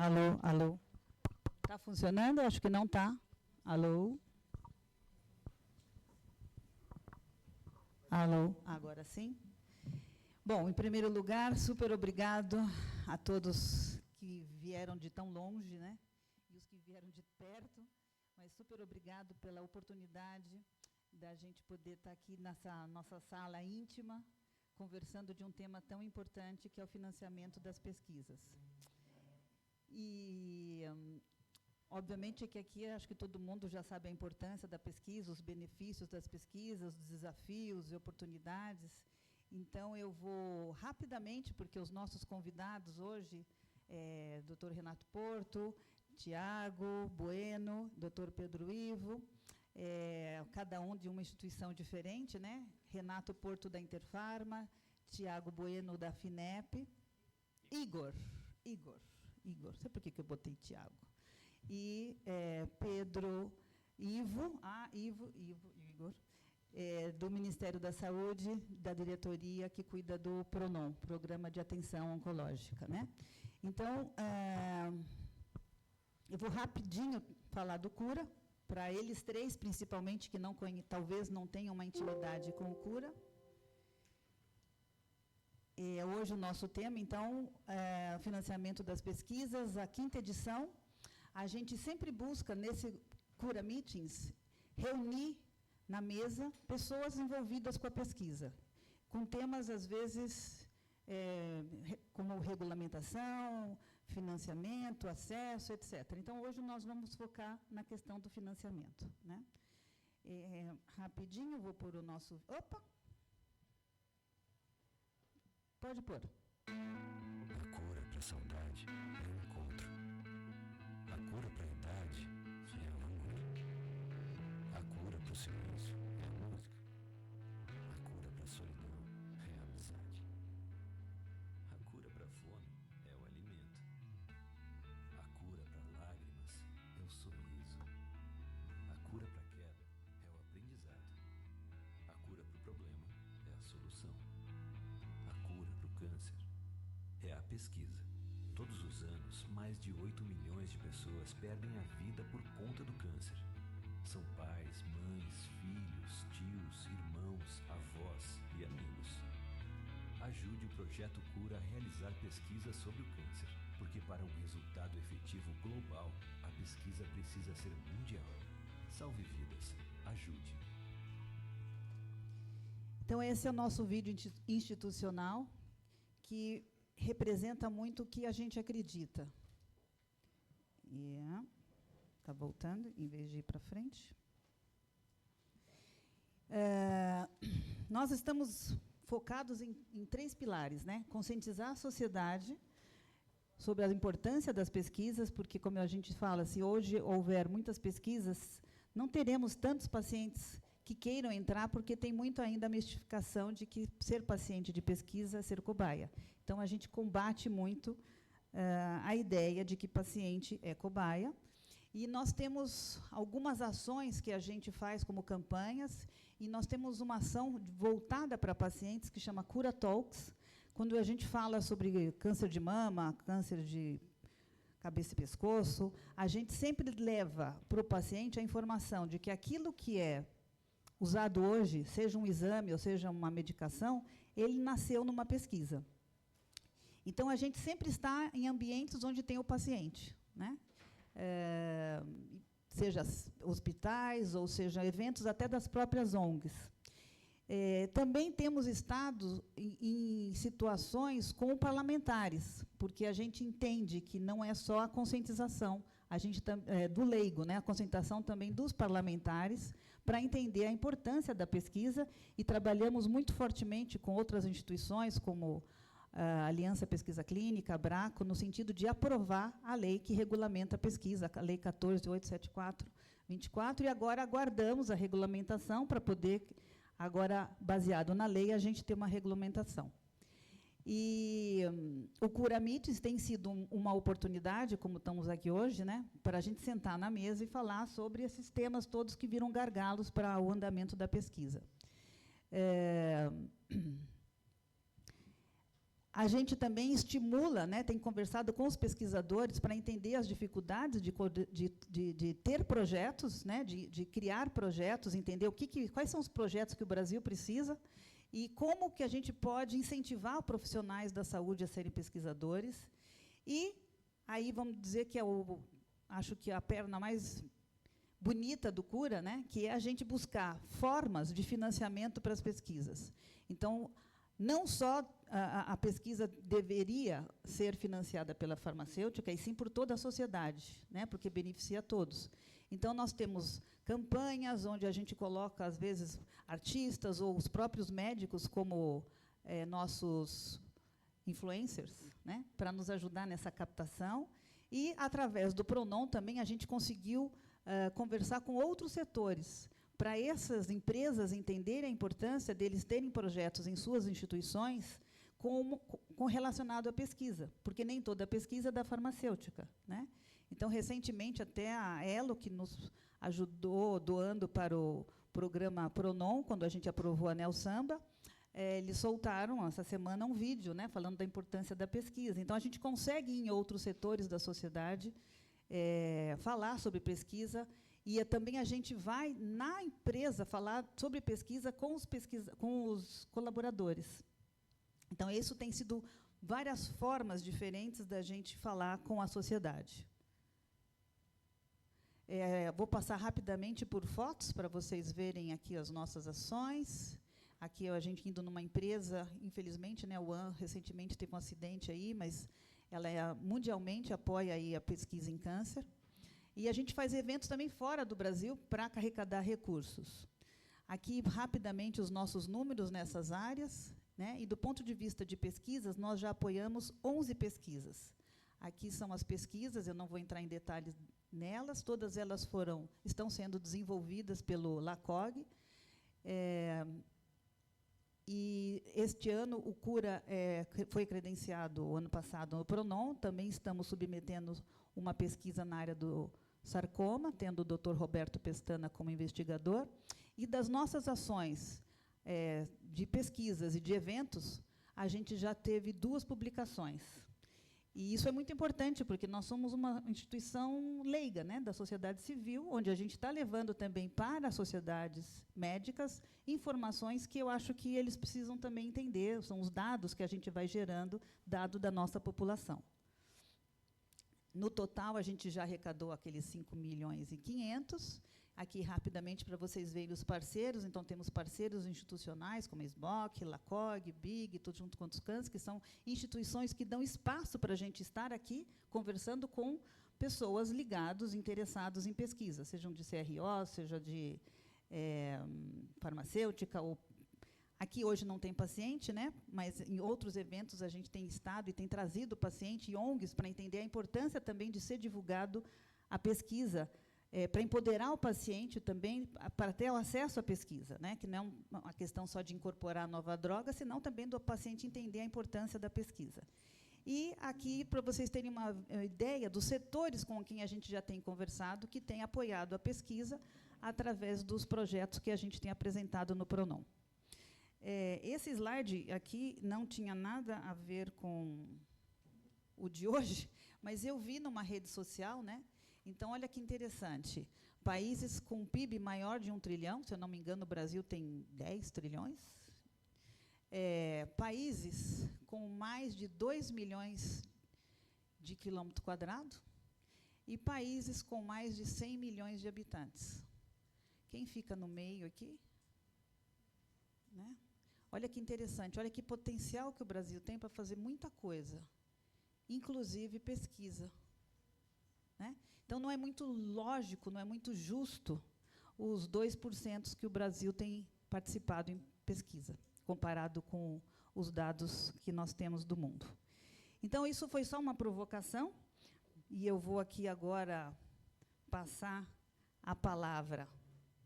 Alô, alô. Está funcionando? Acho que não está. Alô? Alô? Agora sim. Bom, em primeiro lugar, super obrigado a todos que vieram de tão longe, né? E os que vieram de perto, mas super obrigado pela oportunidade da gente poder estar aqui nessa nossa sala íntima, conversando de um tema tão importante que é o financiamento das pesquisas. E, obviamente, que aqui acho que todo mundo já sabe a importância da pesquisa, os benefícios das pesquisas, os desafios e oportunidades. Então, eu vou rapidamente, porque os nossos convidados hoje, Dr. Renato Porto, Tiago Bueno, Dr. Pedro Ivo, cada um de uma instituição diferente, né? Renato Porto, da Interfarma, Tiago Bueno, da FINEP, Igor, não sei por que eu botei Tiago, e Pedro Ivo, Igor, do Ministério da Saúde, da diretoria que cuida do PRONON, Programa de Atenção Oncológica, né? Então, eu vou rapidinho falar do Cura, para eles três, principalmente, que não talvez não tenham uma intimidade com o Cura. Hoje o nosso tema, então, é o financiamento das pesquisas, a 5ª edição. A gente sempre busca, nesse Cura Meetings, reunir na mesa pessoas envolvidas com a pesquisa, com temas, às vezes, como regulamentação, financiamento, acesso, etc. Então, hoje nós vamos focar na questão do financiamento, né? Rapidinho, vou pôr o nosso... Opa! Pode pôr. A cura para a saudade é um encontro. A cura para a idade é o amor. A cura para o silêncio é a música. A cura para a solidão é a amizade. A cura para a fome é o alimento. A cura para lágrimas é o sorriso. A cura para a queda é o aprendizado. A cura para o problema é a solução. A cura para o câncer é a pesquisa. Todos os anos, mais de 8 milhões de pessoas perdem a vida por conta do câncer. São pais, mães, filhos, tios, irmãos, avós e amigos. Ajude o Projeto Cura a realizar pesquisas sobre o câncer, porque para um resultado efetivo global, a pesquisa precisa ser mundial. Salve vidas. Ajude. Então, esse é o nosso vídeo institucional, que representa muito o que a gente acredita. Está voltando, em vez de ir para frente. Nós estamos focados em 3 pilares, né? Conscientizar a sociedade sobre a importância das pesquisas, porque, como a gente fala, se hoje houver muitas pesquisas, não teremos tantos pacientes que queiram entrar, porque tem muito ainda a mistificação de que ser paciente de pesquisa é ser cobaia. Então, a gente combate muito a ideia de que paciente é cobaia. E nós temos algumas ações que a gente faz como campanhas, e nós temos uma ação voltada para pacientes que chama Cura Talks, quando a gente fala sobre câncer de mama, câncer de cabeça e pescoço, a gente sempre leva para o paciente a informação de que aquilo que é usado hoje, seja um exame ou seja uma medicação, ele nasceu numa pesquisa. Então, a gente sempre está em ambientes onde tem o paciente, né? Seja hospitais, ou seja eventos até das próprias ONGs. Também temos estado em situações com parlamentares, porque a gente entende que não é só a conscientização, a gente do leigo, né, a conscientização também dos parlamentares, para entender a importância da pesquisa, e trabalhamos muito fortemente com outras instituições, como a Aliança Pesquisa Clínica, a Abraco, no sentido de aprovar a lei que regulamenta a pesquisa, a Lei 14.874/24, e agora aguardamos a regulamentação para poder, agora, baseado na lei, a gente ter uma regulamentação. E o Cura Meetings tem sido uma oportunidade, como estamos aqui hoje, né, para a gente sentar na mesa e falar sobre esses temas todos que viram gargalos para o andamento da pesquisa. A gente também estimula, né, tem conversado com os pesquisadores para entender as dificuldades de ter projetos, né, de criar projetos, entender quais são os projetos que o Brasil precisa e como que a gente pode incentivar profissionais da saúde a serem pesquisadores. E aí vamos dizer que acho que a perna mais bonita do Cura, né, que é a gente buscar formas de financiamento para as pesquisas. Então, não só a pesquisa deveria ser financiada pela farmacêutica, e sim por toda a sociedade, né, porque beneficia a todos. Então, nós temos campanhas onde a gente coloca, às vezes, artistas ou os próprios médicos como nossos influencers, né, para nos ajudar nessa captação. E, através do Pronon, também, a gente conseguiu conversar com outros setores, para essas empresas entenderem a importância deles terem projetos em suas instituições com relacionado à pesquisa, porque nem toda a pesquisa é da farmacêutica, né? Então, recentemente, até a Elo, que nos ajudou doando para o programa Pronon, quando a gente aprovou a NelSamba, eles soltaram, essa semana, um vídeo, né, falando da importância da pesquisa. Então, a gente consegue, em outros setores da sociedade, falar sobre pesquisa. E também a gente vai, na empresa, falar sobre pesquisa com os colaboradores. Então, isso tem sido várias formas diferentes da gente falar com a sociedade. Vou passar rapidamente por fotos para vocês verem aqui as nossas ações. Aqui a gente indo numa empresa, infelizmente, né, o AN recentemente teve um acidente aí, mas ela mundialmente apoia aí a pesquisa em câncer. E a gente faz eventos também fora do Brasil para arrecadar recursos. Aqui, rapidamente, os nossos números nessas áreas, né? E, do ponto de vista de pesquisas, nós já apoiamos 11 pesquisas. Aqui são as pesquisas, eu não vou entrar em detalhes nelas, todas elas estão sendo desenvolvidas pelo LACOG. E, este ano, o Cura foi credenciado, o ano passado, no Pronon. Também estamos submetendo uma pesquisa na área do sarcoma, tendo o Dr. Roberto Pestana como investigador. E das nossas ações de pesquisas e de eventos, a gente já teve 2 publicações. E isso é muito importante, porque nós somos uma instituição leiga, né, da sociedade civil, onde a gente está levando também para as sociedades médicas informações que eu acho que eles precisam também entender, são os dados que a gente vai gerando, dado da nossa população. No total, a gente já arrecadou aqueles 5,5 milhões. Aqui, rapidamente, para vocês verem os parceiros. Então, temos parceiros institucionais, como a SBOC, LACOG, BIG, tudo junto com os CANs, que são instituições que dão espaço para a gente estar aqui conversando com pessoas ligadas, interessados em pesquisa, sejam de CRO, seja de farmacêutica. Aqui hoje não tem paciente, né, mas em outros eventos a gente tem estado e tem trazido paciente e ONGs para entender a importância também de ser divulgado a pesquisa, para empoderar o paciente também, para ter o acesso à pesquisa, né, que não é uma questão só de incorporar nova droga, senão também do paciente entender a importância da pesquisa. E aqui, para vocês terem uma ideia dos setores com quem a gente já tem conversado, que tem apoiado a pesquisa através dos projetos que a gente tem apresentado no Pronon. Esse slide aqui não tinha nada a ver com o de hoje, mas eu vi numa rede social, né? Então, olha que interessante. Países com PIB maior de 1 trilhão, se eu não me engano, o Brasil tem 10 trilhões. Países com mais de 2 milhões de quilômetro quadrado e países com mais de 100 milhões de habitantes. Quem fica no meio aqui? Né? Olha que interessante, olha que potencial que o Brasil tem para fazer muita coisa, inclusive pesquisa. Né? Então, não é muito lógico, não é muito justo os 2% que o Brasil tem participado em pesquisa, comparado com os dados que nós temos do mundo. Então, isso foi só uma provocação, e eu vou aqui agora passar a palavra.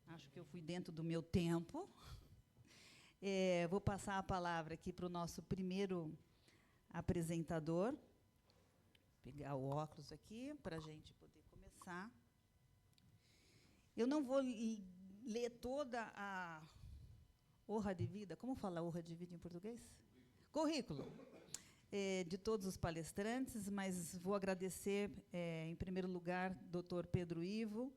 Acho que eu fui dentro do meu tempo. Vou passar a palavra aqui para o nosso primeiro apresentador. Vou pegar o óculos aqui para a gente poder começar. Eu não vou ler toda a honra de vida. Como fala honra de vida em português? Currículo. de todos os palestrantes, mas vou agradecer, em primeiro lugar, Dr. Pedro Ivo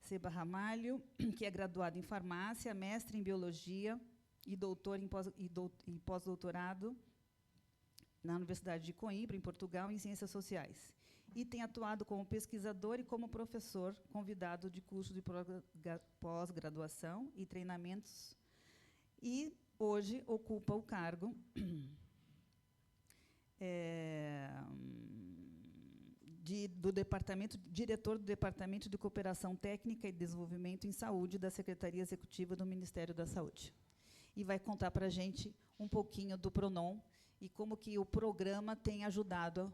Seba Ramalho, que é graduado em farmácia, mestre em biologia e doutor em pós-doutorado na Universidade de Coimbra, em Portugal, em ciências sociais. E tem atuado como pesquisador e como professor convidado de curso de pós-graduação e treinamentos. E hoje ocupa o cargo diretor do Departamento de Cooperação Técnica e Desenvolvimento em Saúde da Secretaria Executiva do Ministério da Saúde. E vai contar para a gente um pouquinho do PRONON e como que o programa tem ajudado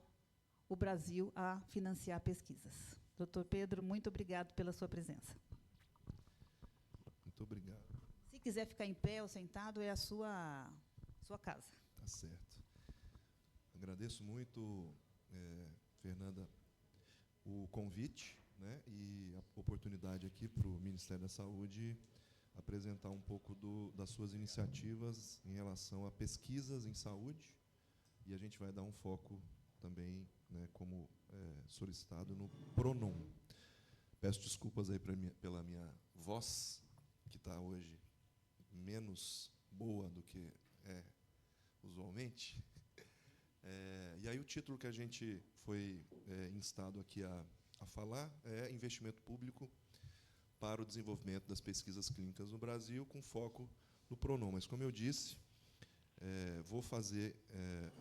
o Brasil a financiar pesquisas. Dr. Pedro, muito obrigado pela sua presença. Muito obrigado. Se quiser ficar em pé ou sentado, é a sua casa. Tá certo. Agradeço muito, Fernanda, o convite, né, e a oportunidade aqui para o Ministério da Saúde apresentar um pouco das suas iniciativas em relação a pesquisas em saúde, e a gente vai dar um foco também, né, como solicitado, no PRONON. Peço desculpas aí pela minha voz, que está hoje menos boa do que é usualmente. E aí o título que a gente foi instado aqui a falar é Investimento Público para o Desenvolvimento das Pesquisas Clínicas no Brasil, com foco no PRONON. Mas, como eu disse, vou fazer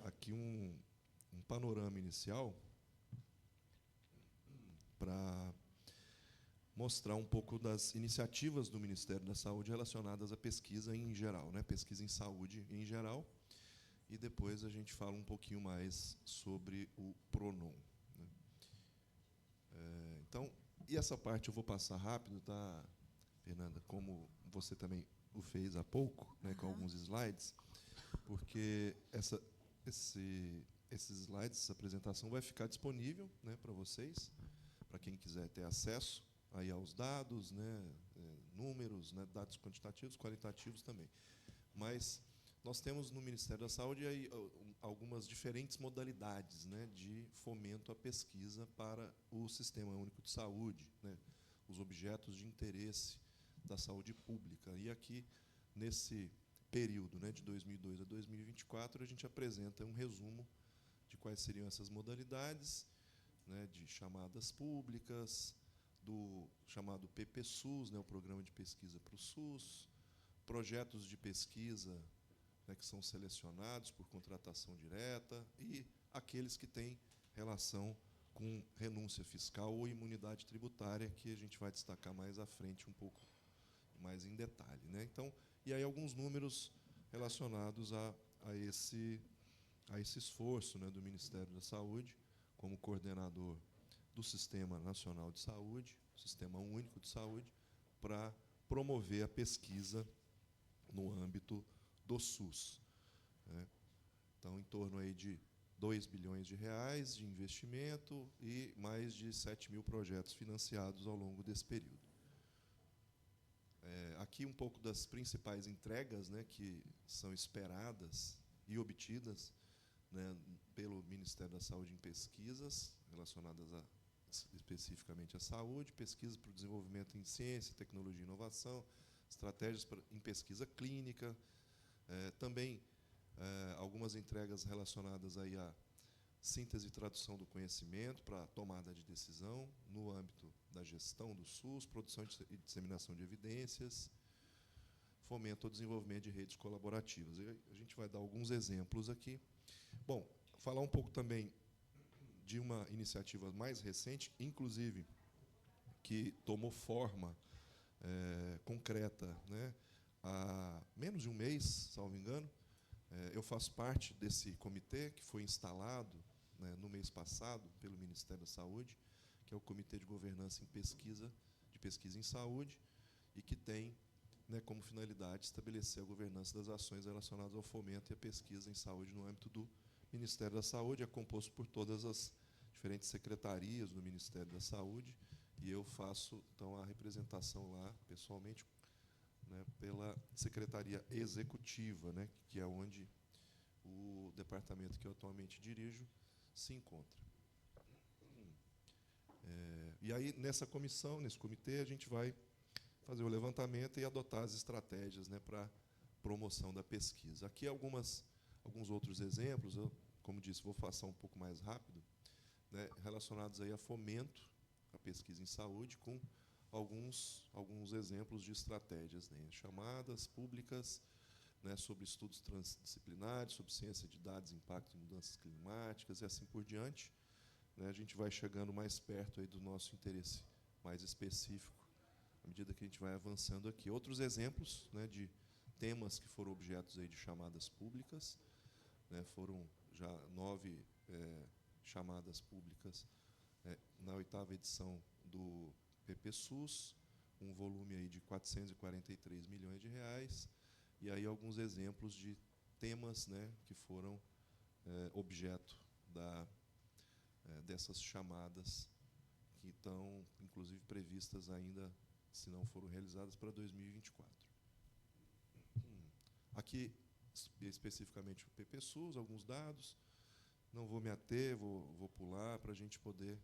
aqui um panorama inicial para mostrar um pouco das iniciativas do Ministério da Saúde relacionadas à pesquisa em geral, né, pesquisa em saúde em geral, e depois a gente fala um pouquinho mais sobre o PRONON, né. Então, e essa parte eu vou passar rápido, tá, Fernanda, como você também o fez há pouco, né, com alguns slides, porque esses slides, essa apresentação vai ficar disponível, né, para vocês, para quem quiser ter acesso aí aos dados, né, números, né, dados quantitativos, qualitativos também. Mas nós temos no Ministério da Saúde aí algumas diferentes modalidades, né, de fomento à pesquisa para o Sistema Único de Saúde, né, os objetos de interesse da saúde pública. E aqui, nesse período, né, de 2002 a 2024, a gente apresenta um resumo de quais seriam essas modalidades, né, de chamadas públicas, do chamado PPSUS, né, o Programa de Pesquisa para o SUS, projetos de pesquisa, né, que são selecionados por contratação direta, e aqueles que têm relação com renúncia fiscal ou imunidade tributária, que a gente vai destacar mais à frente um pouco mais em detalhe, né? Então, e aí alguns números relacionados a esse esforço, né, do Ministério da Saúde, como coordenador do Sistema Nacional de Saúde, Sistema Único de Saúde, para promover a pesquisa no âmbito do SUS, né? Então, em torno aí de 2 bilhões de reais de investimento e mais de 7 mil projetos financiados ao longo desse período. Aqui um pouco das principais entregas, né, que são esperadas e obtidas, né, pelo Ministério da Saúde em pesquisas relacionadas especificamente à saúde, pesquisa para o desenvolvimento em ciência, tecnologia e inovação, estratégias em pesquisa clínica, também algumas entregas relacionadas aí à síntese e tradução do conhecimento para a tomada de decisão no âmbito da gestão do SUS, produção e disseminação de evidências, fomento ao desenvolvimento de redes colaborativas. E a gente vai dar alguns exemplos aqui. Bom, falar um pouco também de uma iniciativa mais recente, inclusive, que tomou forma concreta, né, há menos de um mês, salvo engano. Eu faço parte desse comitê que foi instalado, né, no mês passado pelo Ministério da Saúde, que é o Comitê de Governança em Pesquisa, de Pesquisa em Saúde, e que tem, né, como finalidade estabelecer a governança das ações relacionadas ao fomento e à pesquisa em saúde no âmbito do Ministério da Saúde. É composto por todas as diferentes secretarias do Ministério da Saúde, e eu faço, então, a representação lá, pessoalmente, né, pela Secretaria Executiva, né, que é onde o departamento que eu atualmente dirijo se encontra. E aí, nessa comissão, nesse comitê, a gente vai fazer o levantamento e adotar as estratégias, né, para promoção da pesquisa. Aqui alguns outros exemplos, eu, como disse, vou passar um pouco mais rápido, né, relacionados aí a fomento à pesquisa em saúde, com alguns exemplos de estratégias, né, chamadas públicas, né, sobre estudos transdisciplinares, sobre ciência de dados, impacto em mudanças climáticas e assim por diante. Né, a gente vai chegando mais perto aí do nosso interesse mais específico, à medida que a gente vai avançando aqui. Outros exemplos, né, de temas que foram objetos aí de chamadas públicas, né, foram já 9 chamadas públicas na 8ª edição do PPSUS, um volume aí de 443 milhões de reais, e aí alguns exemplos de temas, né, que foram objeto dessas chamadas, que estão, inclusive, previstas ainda, se não foram realizadas, para 2024. Aqui, especificamente, o PPSUS, alguns dados. Não vou me ater, vou pular, para a gente poder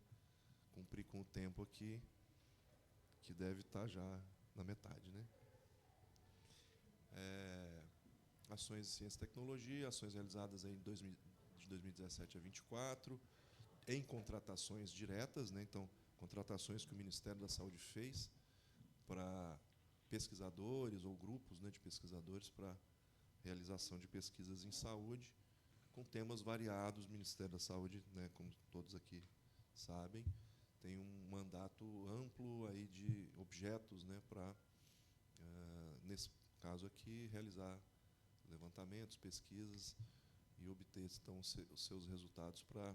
cumprir com o tempo aqui, que deve estar já na metade, né? Ações de ciência e tecnologia, ações realizadas aí de 2017 a 2024, em contratações diretas, né? Então, contratações que o Ministério da Saúde fez para pesquisadores ou grupos, né, de pesquisadores para realização de pesquisas em saúde, com temas variados. O Ministério da Saúde, né, como todos aqui sabem, tem um mandato amplo aí de objetos, né, para, nesse caso aqui, realizar levantamentos, pesquisas e obter então os seus resultados para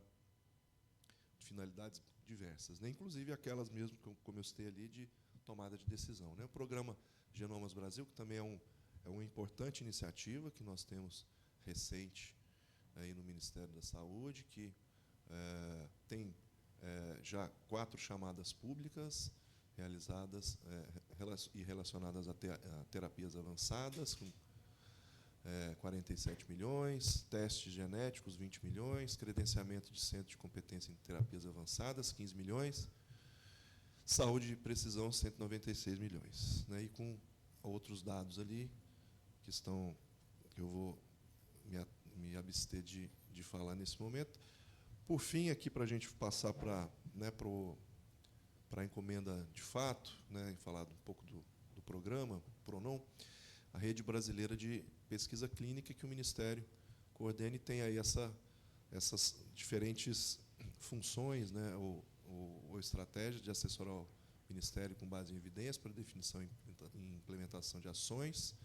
finalidades diversas, né, inclusive aquelas mesmo, como eu citei ali, de tomada de decisão, né. O programa Genomas Brasil, que também é uma importante iniciativa que nós temos recente aí no Ministério da Saúde, que tem já 4 chamadas públicas realizadas e relacionadas a terapias avançadas, com 47 milhões, testes genéticos, 20 milhões, credenciamento de centro de competência em terapias avançadas, 15 milhões, saúde de precisão, 196 milhões. Né, e com outros dados ali, que eu vou me abster de falar nesse momento. Por fim, aqui, para a gente passar para, né, para a encomenda de fato, né, e falar um pouco do programa, PRONON, a Rede Brasileira de Pesquisa Clínica, que o Ministério coordena e tem aí essas diferentes funções, né, ou estratégias de assessorar o Ministério com base em evidências para definição e implementação de ações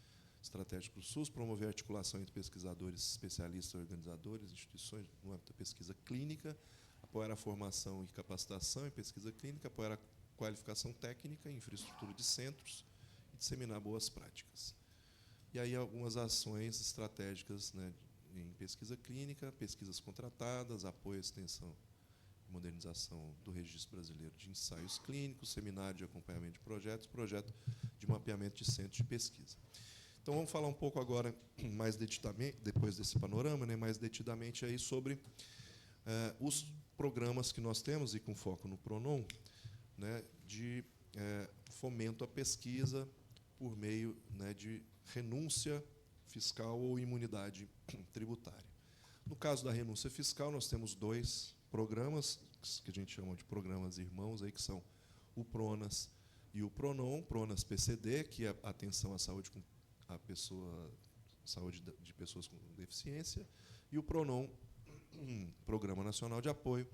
estratégicas para o SUS, promover a articulação entre pesquisadores, especialistas, organizadores, instituições no âmbito da pesquisa clínica, apoiar a formação e capacitação em pesquisa clínica, apoiar a qualificação técnica e infraestrutura de centros e disseminar boas práticas. E aí algumas ações estratégicas, né, em pesquisa clínica, pesquisas contratadas, apoio à extensão e modernização do Registro Brasileiro de Ensaios Clínicos, seminário de acompanhamento de projetos, projeto de mapeamento de centros de pesquisa. Então, vamos falar um pouco agora, mais detidamente, depois desse panorama, né, mais detidamente aí sobre os programas que nós temos, e com foco no PRONON, né, de fomento à pesquisa por meio, né, de renúncia fiscal ou imunidade tributária. No caso da renúncia fiscal, nós temos 2 programas, que a gente chama de programas irmãos, aí, que são o PRONAS e o PRONON. PRONAS PCD, que é atenção à saúde saúde de pessoas com deficiência, e o PRONON, Programa Nacional de Apoio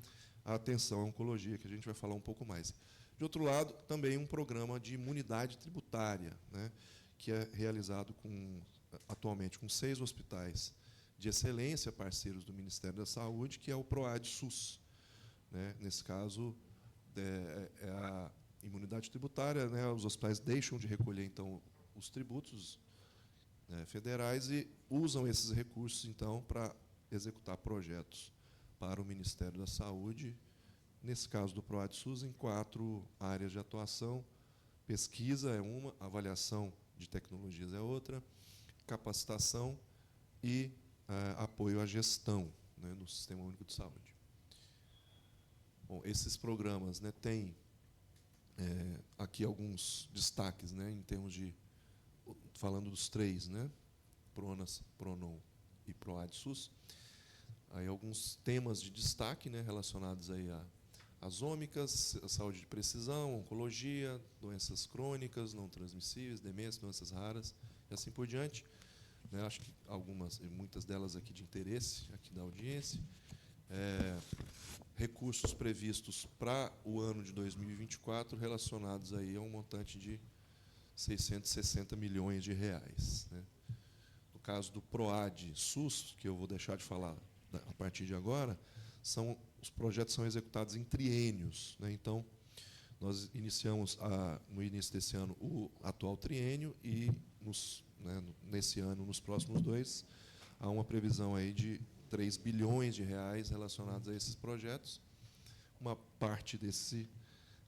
à Atenção à Oncologia, que a gente vai falar um pouco mais. De outro lado, também um programa de imunidade tributária, né, que é realizado atualmente com 6 hospitais de excelência, parceiros do Ministério da Saúde, que é o PROAD-SUS. Né, nesse caso, é a imunidade tributária, né, os hospitais deixam de recolher, então, os tributos federais e usam esses recursos, então, para executar projetos para o Ministério da Saúde, nesse caso do PROAD-SUS, em 4 áreas de atuação. Pesquisa é uma, avaliação de tecnologias é outra, capacitação e apoio à gestão, né, no Sistema Único de Saúde. Bom, esses programas, né, têm aqui alguns destaques, né, em termos de, falando dos três, né, Pronas, Pronon e Proad-SUS, aí alguns temas de destaque, né, relacionados aí às ômicas, a saúde de precisão, oncologia, doenças crônicas, não transmissíveis, demência, doenças raras, e assim por diante. Né, acho que muitas delas aqui de interesse, aqui da audiência. Recursos previstos para o ano de 2024 relacionados aí a um montante de 660 milhões de reais. Né. No caso do PROAD-SUS, que eu vou deixar de falar a partir de agora, os projetos são executados em triênios. Né. Então, nós iniciamos, no início desse ano, o atual triênio e, nesse ano, nos próximos 2, há uma previsão aí de 3 bilhões de reais relacionados a esses projetos, uma parte desse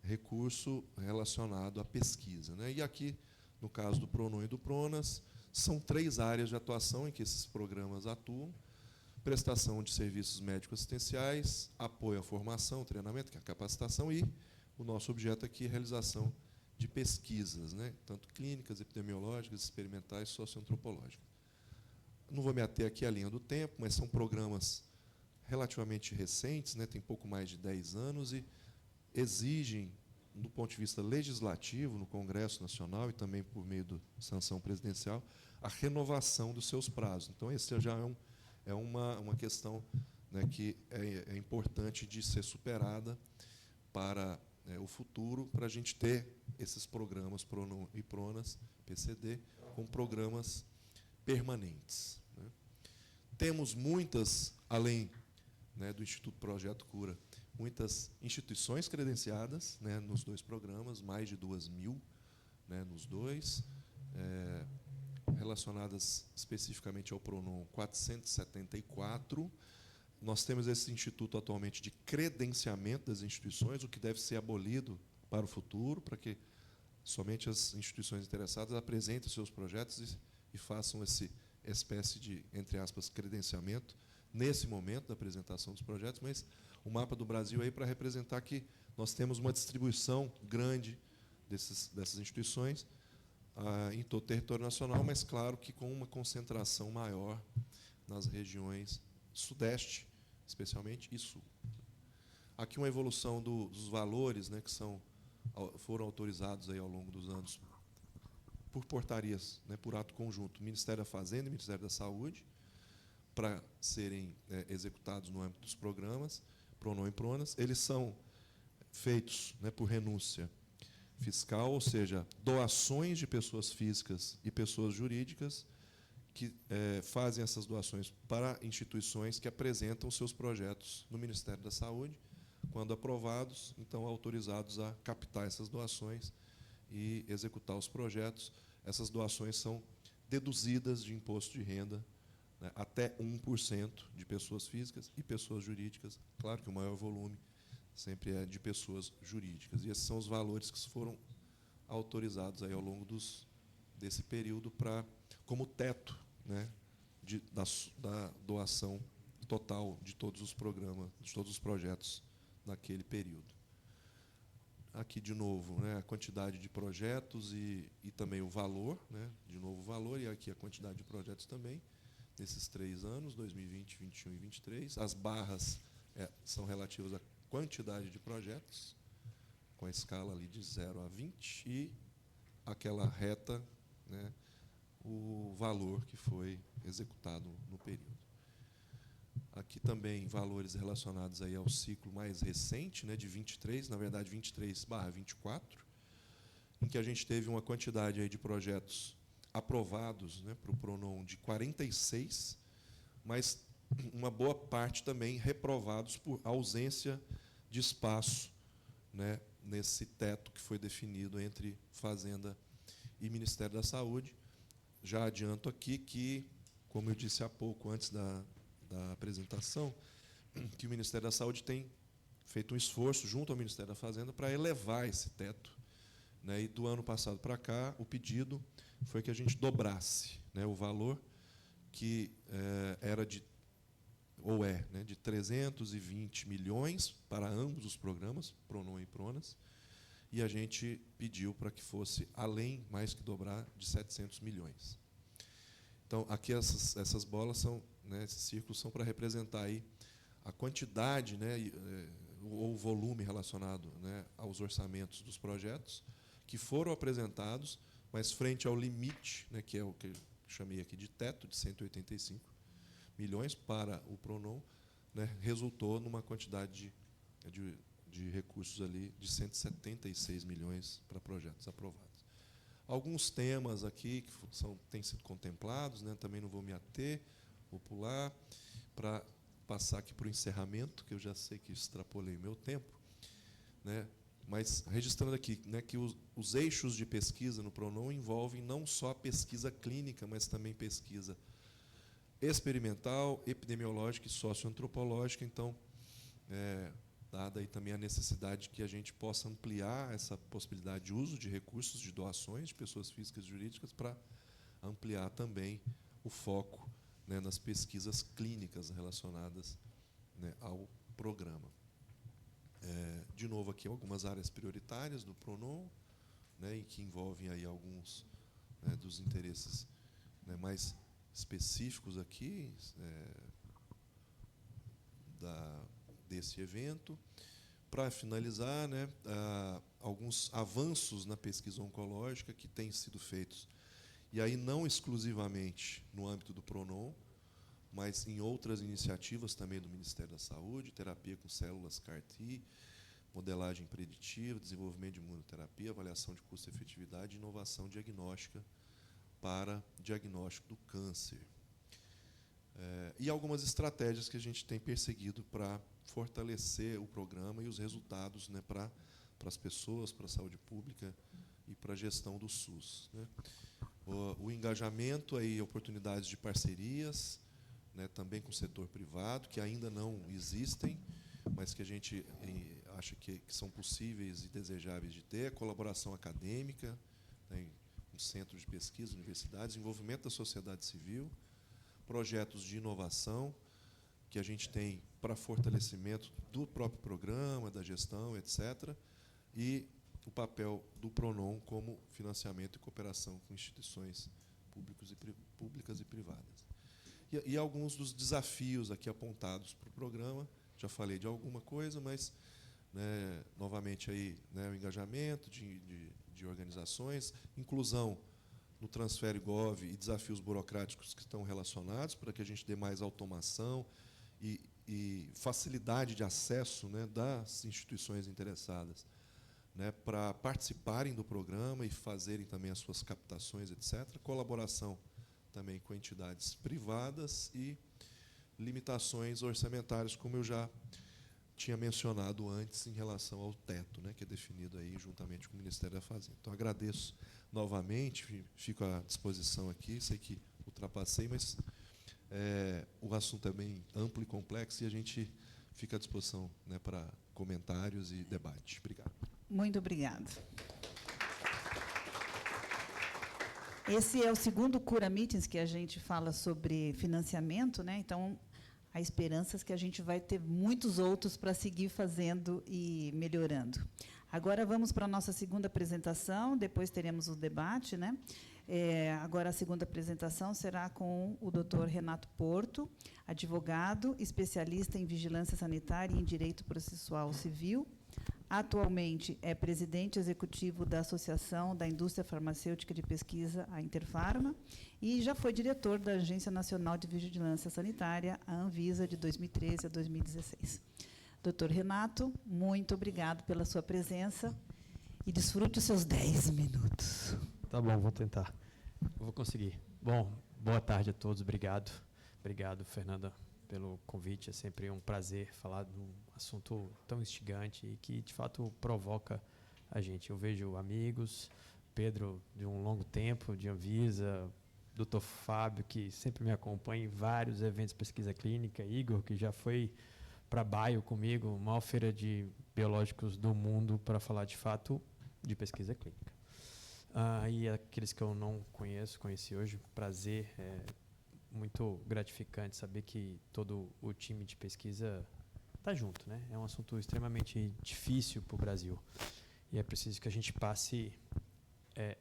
recurso relacionado à pesquisa. Né. E aqui, no caso do Pronon e do Pronas, são 3 áreas de atuação em que esses programas atuam: prestação de serviços médico-assistenciais, apoio à formação, treinamento, que é a capacitação, e o nosso objeto aqui é a realização de pesquisas, né, tanto clínicas, epidemiológicas, experimentais, socioantropológicas. Não vou me ater aqui à linha do tempo, mas são programas relativamente recentes, né, tem pouco mais de 10 anos, e exigem, do ponto de vista legislativo, no Congresso Nacional e também por meio da sanção presidencial, a renovação dos seus prazos. Então, esse já é uma questão, né, que é importante de ser superada para o futuro, para a gente ter esses programas Pronon e Pronas, PCD, como programas permanentes. Né. Temos muitas, além, né, do Instituto Projeto Cura, muitas instituições credenciadas, né, nos 2 programas, mais de 2.000, né, nos 2, relacionadas especificamente ao Pronon, 474. Nós temos esse instituto atualmente de credenciamento das instituições, o que deve ser abolido para o futuro, para que somente as instituições interessadas apresentem seus projetos e façam essa espécie de, entre aspas, credenciamento nesse momento da apresentação dos projetos. Mas o mapa do Brasil aí para representar que nós temos uma distribuição grande dessas instituições em todo o território nacional, mas, claro, que com uma concentração maior nas regiões Sudeste, especialmente, e Sul. Aqui uma evolução dos valores, né, que foram autorizados aí ao longo dos anos por portarias, né, por ato conjunto, Ministério da Fazenda e Ministério da Saúde, para serem executados no âmbito dos programas Pronon e Pronas. Eles são feitos, né, por renúncia fiscal, ou seja, doações de pessoas físicas e pessoas jurídicas que fazem essas doações para instituições que apresentam seus projetos no Ministério da Saúde. Quando aprovados, então autorizados a captar essas doações e executar os projetos. Essas doações são deduzidas de imposto de renda, né, até 1% de pessoas físicas e pessoas jurídicas. Claro que o maior volume sempre é de pessoas jurídicas. E esses são os valores que foram autorizados aí ao longo desse período como teto, né, da doação total de todos os programas, de todos os projetos naquele período. Aqui, de novo, né, a quantidade de projetos e também o valor, né, de novo o valor, e aqui a quantidade de projetos também, nesses 3 anos, 2020, 2021 e 2023. As barras são relativas à quantidade de projetos, com a escala ali de 0 a 20, e aquela reta, né, o valor que foi executado no período. Aqui também valores relacionados aí ao ciclo mais recente, né, de 23, na verdade 23/24, em que a gente teve uma quantidade aí de projetos aprovados, né, para o Pronon de 46, mas uma boa parte também reprovados por ausência de espaço, né, nesse teto que foi definido entre Fazenda e Ministério da Saúde. Já adianto aqui que, como eu disse há pouco, antes da apresentação, que o Ministério da Saúde tem feito um esforço junto ao Ministério da Fazenda para elevar esse teto, né, e do ano passado para cá, o pedido foi que a gente dobrasse, né, o valor que era de, ou é, né, de 320 milhões para ambos os programas, Pronon e Pronas, e a gente pediu para que fosse além, mais que dobrar, de 700 milhões. Então, aqui essas bolas são, né, esses círculos são para representar aí a quantidade, né, ou o volume relacionado, né, aos orçamentos dos projetos que foram apresentados, mas frente ao limite, né, que é o que eu chamei aqui de teto, de 185 milhões para o Pronon, né, resultou numa quantidade de recursos ali de 176 milhões para projetos aprovados. Alguns temas aqui que têm sido contemplados, né, também não vou me ater, vou pular, para passar aqui para o encerramento, que eu já sei que extrapolei o meu tempo, né, mas registrando aqui, né, que os eixos de pesquisa no Pronon envolvem não só a pesquisa clínica, mas também pesquisa experimental, epidemiológica e socioantropológica. Então, dada aí também a necessidade que a gente possa ampliar essa possibilidade de uso de recursos, de doações de pessoas físicas e jurídicas, para ampliar também o foco, né, nas pesquisas clínicas relacionadas, né, ao programa. De novo, aqui algumas áreas prioritárias do Pronon, né, e que envolvem aí alguns, né, dos interesses, né, mais específicos aqui desse evento. Para finalizar, né, alguns avanços na pesquisa oncológica que têm sido feitos, e aí não exclusivamente no âmbito do Pronon, mas em outras iniciativas também do Ministério da Saúde, terapia com células CAR-T, modelagem preditiva, desenvolvimento de imunoterapia, avaliação de custo-efetividade e inovação diagnóstica para diagnóstico do câncer. E algumas estratégias que a gente tem perseguido para fortalecer o programa e os resultados, né, para as pessoas, para a saúde pública e para a gestão do SUS, né. O engajamento, aí, oportunidades de parcerias, né, também com o setor privado, que ainda não existem, mas que a gente acha que são possíveis e desejáveis de ter, a colaboração acadêmica, né, com centros de pesquisa, universidades, envolvimento da sociedade civil, projetos de inovação que a gente tem para fortalecimento do próprio programa, da gestão, etc., e o papel do Pronon como financiamento e cooperação com instituições públicas e privadas. E alguns dos desafios aqui apontados para o programa, já falei de alguma coisa, mas, né, novamente, aí, né, o engajamento de organizações, inclusão no Transfere Gov e desafios burocráticos que estão relacionados, para que a gente dê mais automação e facilidade de acesso, né, das instituições interessadas, né, para participarem do programa e fazerem também as suas captações, etc. Colaboração também com entidades privadas e limitações orçamentárias, como eu já tinha mencionado antes, em relação ao teto, né, que é definido aí juntamente com o Ministério da Fazenda. Então, agradeço novamente, fico à disposição aqui, sei que ultrapassei, mas o assunto é bem amplo e complexo e a gente fica à disposição, né, para comentários e debate. Obrigado. Muito obrigada. Esse é o segundo Cura Meetings que a gente fala sobre financiamento, né? Então, a esperança é que a gente vai ter muitos outros para seguir fazendo e melhorando. Agora vamos para a nossa segunda apresentação, depois teremos o debate, né? Agora a segunda apresentação será com o Dr. Renato Porto, advogado, especialista em vigilância sanitária e em direito processual civil. Atualmente é presidente executivo da Associação da Indústria Farmacêutica de Pesquisa, a Interfarma, e já foi diretor da Agência Nacional de Vigilância Sanitária, a Anvisa, de 2013 a 2016. Doutor Renato, muito obrigado pela sua presença e desfrute os seus 10 minutos. Tá bom, vou tentar. Vou conseguir. Bom, boa tarde a todos, obrigado. Obrigado, Fernanda, pelo convite. É sempre um prazer falar de um assunto tão instigante e que, de fato, provoca a gente. Eu vejo amigos, Pedro, de um longo tempo, de Anvisa, Dr. Fábio, que sempre me acompanha em vários eventos de pesquisa clínica, Igor, que já foi para Baio comigo, a maior feira de biológicos do mundo, para falar, de fato, de pesquisa clínica. E aqueles que eu não conheço, conheci hoje, prazer muito gratificante saber que todo o time de pesquisa está junto, né? É um assunto extremamente difícil para o Brasil e é preciso que a gente passe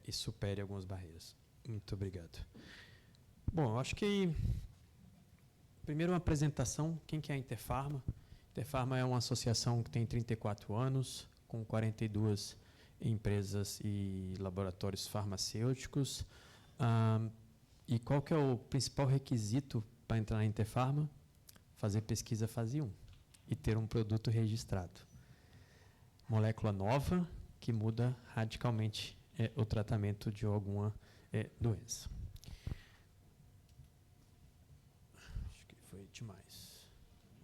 e supere algumas barreiras. Muito obrigado. Bom, eu acho que primeiro uma apresentação. Quem que é a Interpharma? Interpharma é uma associação que tem 34 anos, com 42 empresas e laboratórios farmacêuticos. E qual que é o principal requisito para entrar na Interpharma? Fazer pesquisa fase 1 e ter um produto registrado. Molécula nova que muda radicalmente o tratamento de alguma doença. Acho que foi demais.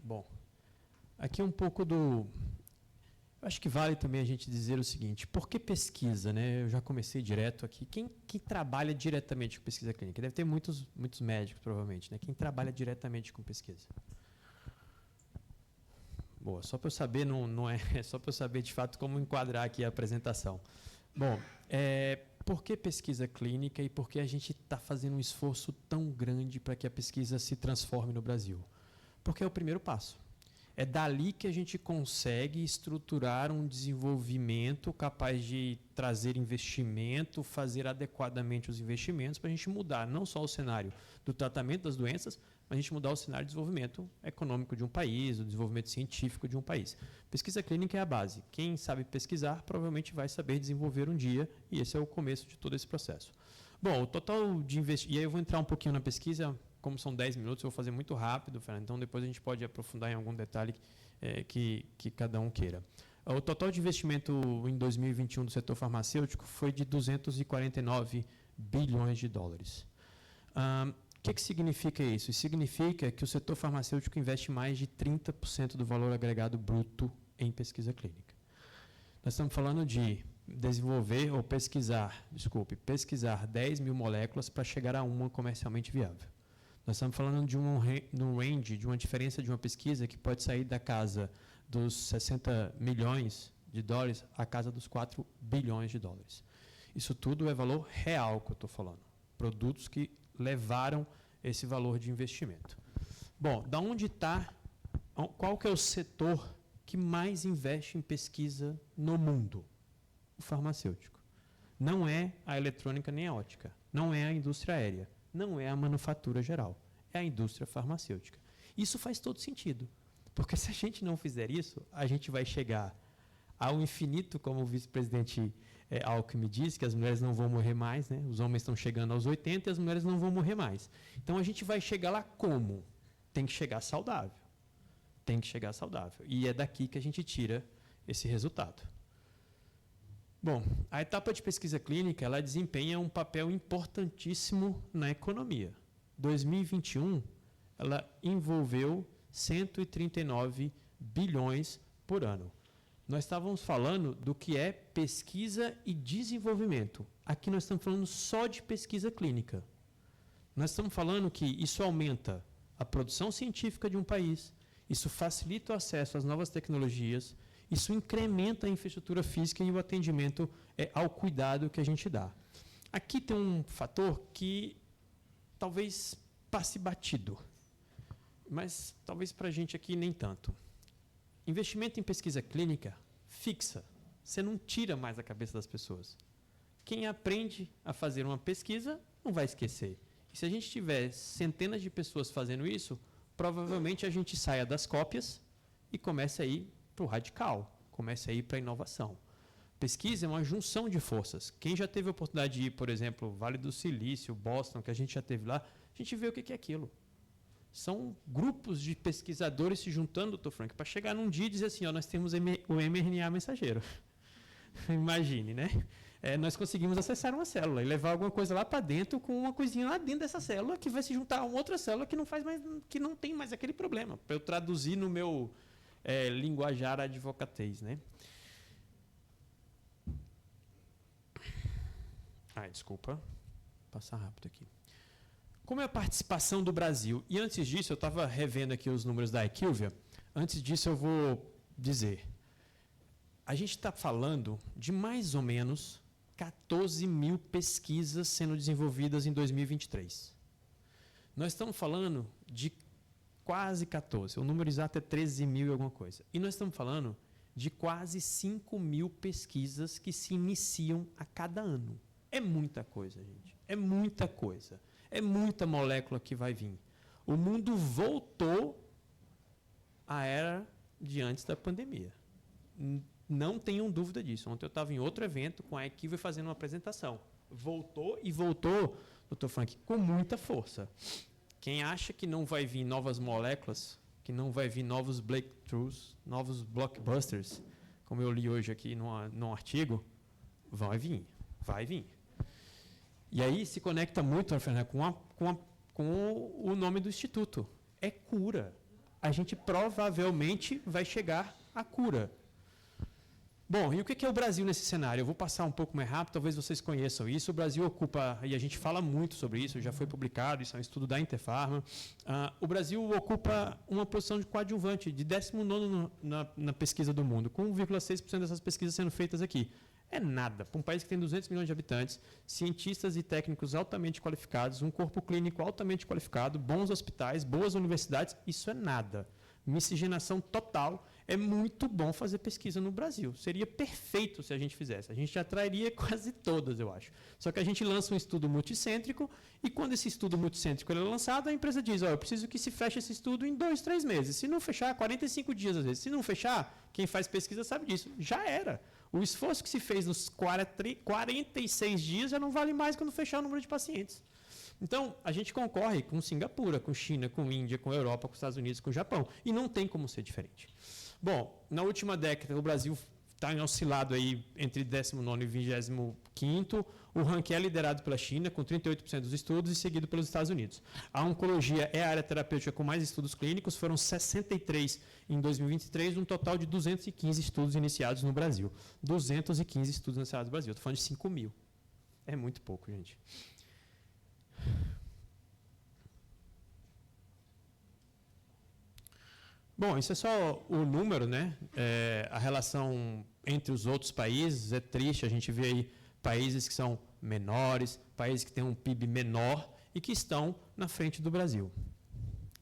Bom, aqui um pouco do... Acho que vale também a gente dizer o seguinte, por que pesquisa, né? Eu já comecei direto aqui. Quem trabalha diretamente com pesquisa clínica? Deve ter muitos médicos, provavelmente, né? Quem trabalha diretamente com pesquisa? Boa, só para eu saber, não é só para eu saber de fato como enquadrar aqui a apresentação. Bom, por que pesquisa clínica e por que a gente está fazendo um esforço tão grande para que a pesquisa se transforme no Brasil? Porque é o primeiro passo. É dali que a gente consegue estruturar um desenvolvimento capaz de trazer investimento, fazer adequadamente os investimentos para a gente mudar não só o cenário do tratamento das doenças, mas a gente mudar o cenário de desenvolvimento econômico de um país, o desenvolvimento científico de um país. Pesquisa clínica é a base. Quem sabe pesquisar provavelmente vai saber desenvolver um dia, e esse é o começo de todo esse processo. Bom, o total de investimento... E aí eu vou entrar um pouquinho na pesquisa, como são 10 minutos, eu vou fazer muito rápido, Fernando, então depois a gente pode aprofundar em algum detalhe que cada um queira. O total de investimento em 2021 do setor farmacêutico foi de 249 bilhões de dólares. O que significa isso? Isso significa que o setor farmacêutico investe mais de 30% do valor agregado bruto em pesquisa clínica. Nós estamos falando de desenvolver ou pesquisar 10 mil moléculas para chegar a uma comercialmente viável. Nós estamos falando de um range, de uma diferença de uma pesquisa que pode sair da casa dos 60 milhões de dólares à casa dos 4 bilhões de dólares. Isso tudo é valor real que eu estou falando. Produtos que levaram esse valor de investimento. Bom, qual que é o setor que mais investe em pesquisa no mundo? O farmacêutico. Não é a eletrônica nem a óptica, não é a indústria aérea, não é a manufatura geral, é a indústria farmacêutica. Isso faz todo sentido, porque se a gente não fizer isso, a gente vai chegar ao infinito, como o vice-presidente Alckmin disse, que as mulheres não vão morrer mais, né? Os homens estão chegando aos 80 e as mulheres não vão morrer mais. Então, a gente vai chegar lá como? Tem que chegar saudável. Tem que chegar saudável. E é daqui que a gente tira esse resultado. Bom, a etapa de pesquisa clínica ela desempenha um papel importantíssimo na economia. 2021, ela envolveu 139 bilhões por ano. Nós estávamos falando do que é pesquisa e desenvolvimento. Aqui nós estamos falando só de pesquisa clínica. Nós estamos falando que isso aumenta a produção científica de um país, isso facilita o acesso às novas tecnologias, isso incrementa a infraestrutura física e o atendimento ao cuidado que a gente dá. Aqui tem um fator que talvez passe batido, mas talvez para a gente aqui nem tanto. Investimento em pesquisa clínica fixa. Você não tira mais a cabeça das pessoas. Quem aprende a fazer uma pesquisa não vai esquecer. E se a gente tiver centenas de pessoas fazendo isso, provavelmente a gente saia das cópias e comece a ir para o radical, comece a ir para a inovação. Pesquisa é uma junção de forças. Quem já teve a oportunidade de ir, por exemplo, Vale do Silício, Boston, que a gente já teve lá, a gente vê o que é aquilo. São grupos de pesquisadores se juntando, Dr. Frank, para chegar num dia e dizer assim, nós temos o mRNA mensageiro. Imagine, né? Nós conseguimos acessar uma célula e levar alguma coisa lá para dentro com uma coisinha lá dentro dessa célula que vai se juntar a uma outra célula que não tem mais aquele problema, para eu traduzir no meu linguajar advocatez, né? Desculpa, vou passar rápido aqui. Como é a participação do Brasil? E antes disso, eu estava revendo aqui os números da IQVIA. Antes disso, eu vou dizer. A gente está falando de mais ou menos 14 mil pesquisas sendo desenvolvidas em 2023. Nós estamos falando de quase 14, o número exato é 13 mil e alguma coisa. E nós estamos falando de quase 5 mil pesquisas que se iniciam a cada ano. É muita coisa, gente. É muita coisa. É muita molécula que vai vir. O mundo voltou à era de antes da pandemia. Não tenham dúvida disso. Ontem eu estava em outro evento com a equipe fazendo uma apresentação. Voltou e voltou, Dr. Frank, com muita força. Quem acha que não vai vir novas moléculas, que não vai vir novos breakthroughs, novos blockbusters, como eu li hoje aqui num artigo, vai vir. E aí se conecta muito, Fernanda, com o nome do instituto. É cura. A gente provavelmente vai chegar à cura. Bom, e o que é o Brasil nesse cenário? Eu vou passar um pouco mais rápido, talvez vocês conheçam isso. O Brasil ocupa, e a gente fala muito sobre isso, já foi publicado, isso é um estudo da Interpharma. O Brasil ocupa uma posição de coadjuvante, de 19º na pesquisa do mundo, com 1,6% dessas pesquisas sendo feitas aqui. É nada. Para um país que tem 200 milhões de habitantes, cientistas e técnicos altamente qualificados, um corpo clínico altamente qualificado, bons hospitais, boas universidades, isso é nada. Miscigenação total. É muito bom fazer pesquisa no Brasil. Seria perfeito se a gente fizesse. A gente atrairia quase todas, eu acho. Só que a gente lança um estudo multicêntrico e quando esse estudo multicêntrico é lançado, a empresa diz, eu preciso que se feche esse estudo em 2, 3 meses. Se não fechar, 45 dias às vezes. Se não fechar, quem faz pesquisa sabe disso. Já era. O esforço que se fez nos 46 dias já não vale mais quando fechar o número de pacientes. Então, a gente concorre com Singapura, com China, com Índia, com Europa, com Estados Unidos, com Japão. E não tem como ser diferente. Bom, na última década, o Brasil está oscilado aí entre 19º e 25º. O ranking é liderado pela China, com 38% dos estudos, e seguido pelos Estados Unidos. A oncologia é a área terapêutica com mais estudos clínicos, foram 63 em 2023, um total de 215 estudos iniciados no Brasil. 215 estudos iniciados no Brasil. Estou falando de 5 mil. É muito pouco, gente. Bom, isso é só o número, né? A relação entre os outros países é triste. A gente vê aí países que são menores, países que têm um PIB menor e que estão na frente do Brasil.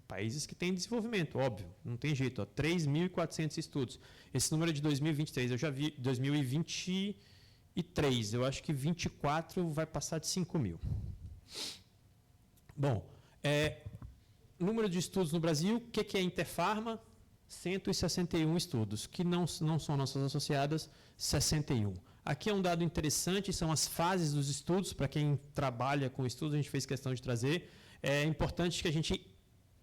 Países que têm desenvolvimento, óbvio, não tem jeito. 3.400 estudos. Esse número é de 2023, eu já vi 2023. Eu acho que 24 vai passar de 5 mil. Bom, número de estudos no Brasil, o que é Interpharma? 161 estudos, que não são nossas associadas, 61. Aqui é um dado interessante, são as fases dos estudos, para quem trabalha com estudos, a gente fez questão de trazer. É importante que a gente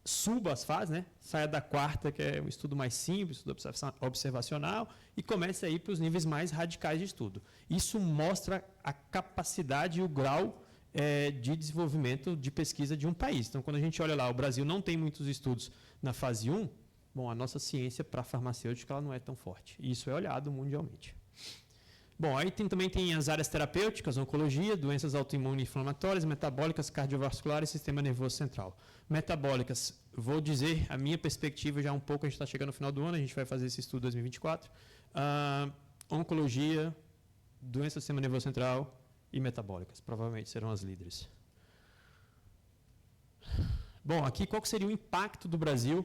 suba as fases, né? Saia da quarta, que é um estudo mais simples, estudo observacional, e comece a ir para os níveis mais radicais de estudo. Isso mostra a capacidade e o grau de desenvolvimento de pesquisa de um país. Então, quando a gente olha lá, o Brasil não tem muitos estudos na fase 1, bom, a nossa ciência para farmacêutica ela não é tão forte. E isso é olhado mundialmente. Bom, aí também tem as áreas terapêuticas, oncologia, doenças autoimunes inflamatórias, metabólicas, cardiovasculares e sistema nervoso central. Metabólicas, vou dizer a minha perspectiva já um pouco, a gente está chegando no final do ano, a gente vai fazer esse estudo em 2024. Oncologia, doença do sistema nervoso central e metabólicas, provavelmente serão as líderes. Bom, aqui qual que seria o impacto do Brasil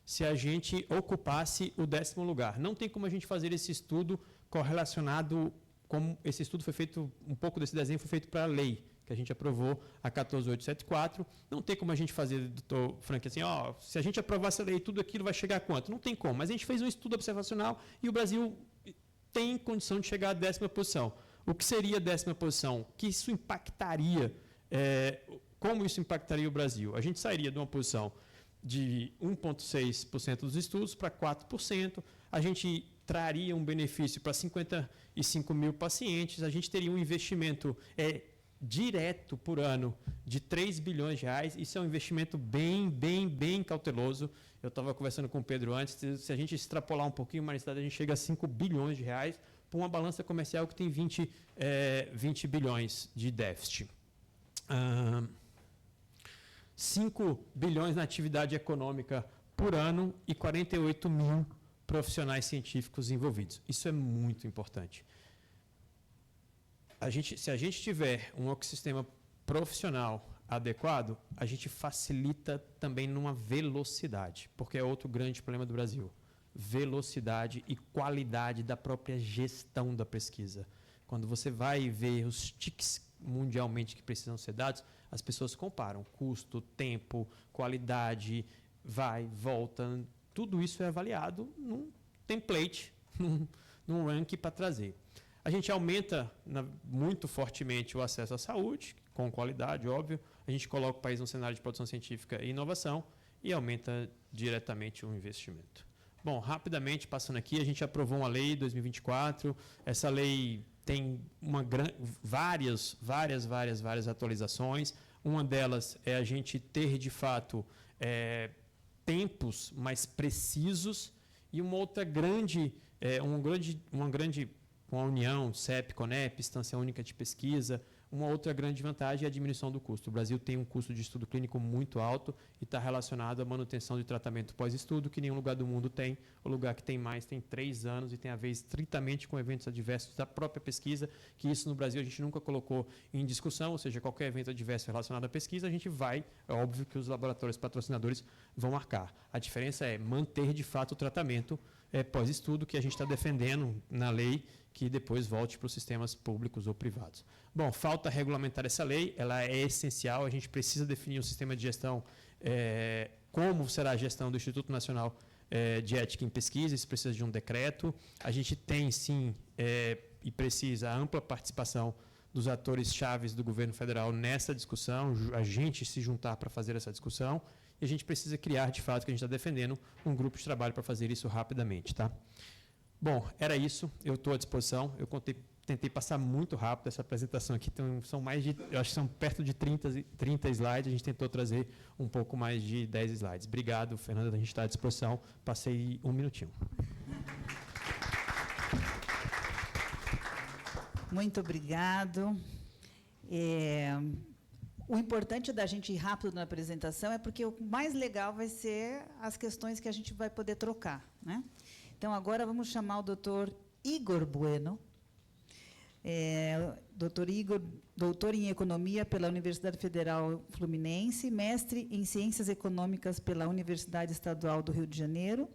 se a gente ocupasse o 10º lugar? Não tem como a gente fazer esse estudo correlacionado, como esse estudo foi feito, um pouco desse desenho foi feito para a lei, que a gente aprovou a 14874. Não tem como a gente fazer, doutor Frank, assim, se a gente aprovar essa lei, tudo aquilo vai chegar a quanto? Não tem como, mas a gente fez um estudo observacional e o Brasil tem condição de chegar à 10ª posição. O que seria a 10ª posição? Que isso impactaria, como isso impactaria o Brasil? A gente sairia de uma posição de 1,6% dos estudos para 4%, a gente traria um benefício para 55 mil pacientes, a gente teria um investimento direto por ano de 3 bilhões de reais, isso é um investimento bem cauteloso. Eu estava conversando com o Pedro antes, se a gente extrapolar um pouquinho mais, a gente chega a 5 bilhões de reais para uma balança comercial que tem 20 bilhões de déficit. 5 bilhões na atividade econômica por ano e 48 mil profissionais científicos envolvidos. Isso é muito importante. Se a gente tiver um ecossistema profissional adequado, a gente facilita também numa velocidade, porque é outro grande problema do Brasil. Velocidade e qualidade da própria gestão da pesquisa. Quando você vai ver os TICs mundialmente que precisam ser dados, as pessoas comparam custo, tempo, qualidade, vai, volta, tudo isso é avaliado num template, num ranking para trazer. A gente aumenta muito fortemente o acesso à saúde, com qualidade, óbvio. A gente coloca o país num cenário de produção científica e inovação e aumenta diretamente o investimento. Bom, rapidamente, passando aqui, a gente aprovou uma lei em 2024. Essa lei tem várias atualizações. Uma delas é a gente ter, de fato, tempos mais precisos e uma outra com a união, CEP, CONEP, Instância Única de Pesquisa, uma outra grande vantagem é a diminuição do custo. O Brasil tem um custo de estudo clínico muito alto e está relacionado à manutenção de tratamento pós-estudo, que nenhum lugar do mundo tem. O lugar que tem mais tem 3 anos e tem a ver estritamente com eventos adversos da própria pesquisa, que isso no Brasil a gente nunca colocou em discussão, ou seja, qualquer evento adverso relacionado à pesquisa, a gente vai, é óbvio que os laboratórios patrocinadores vão marcar. A diferença é manter de fato o tratamento pós-estudo, que a gente está defendendo na lei, que depois volte para os sistemas públicos ou privados. Bom, falta regulamentar essa lei, ela é essencial, a gente precisa definir um sistema de gestão, como será a gestão do Instituto Nacional de Ética em Pesquisa, isso precisa de um decreto. A gente tem, sim, e precisa, a ampla participação dos atores chaves do governo federal nessa discussão, a gente se juntar para fazer essa discussão, e a gente precisa criar, de fato, que a gente está defendendo, um grupo de trabalho para fazer isso rapidamente. Tá? Bom, era isso, eu estou à disposição, eu tentei passar muito rápido essa apresentação aqui, então são eu acho que são perto de 30 slides, a gente tentou trazer um pouco mais de 10 slides. Obrigado, Fernanda, a gente está à disposição, passei 1 minutinho. Muito obrigado. O importante da gente ir rápido na apresentação é porque o mais legal vai ser as questões que a gente vai poder trocar, né? Então, agora vamos chamar o doutor Igor Bueno. Doutor Igor, doutor em Economia pela Universidade Federal Fluminense, mestre em Ciências Econômicas pela Universidade Estadual do Rio de Janeiro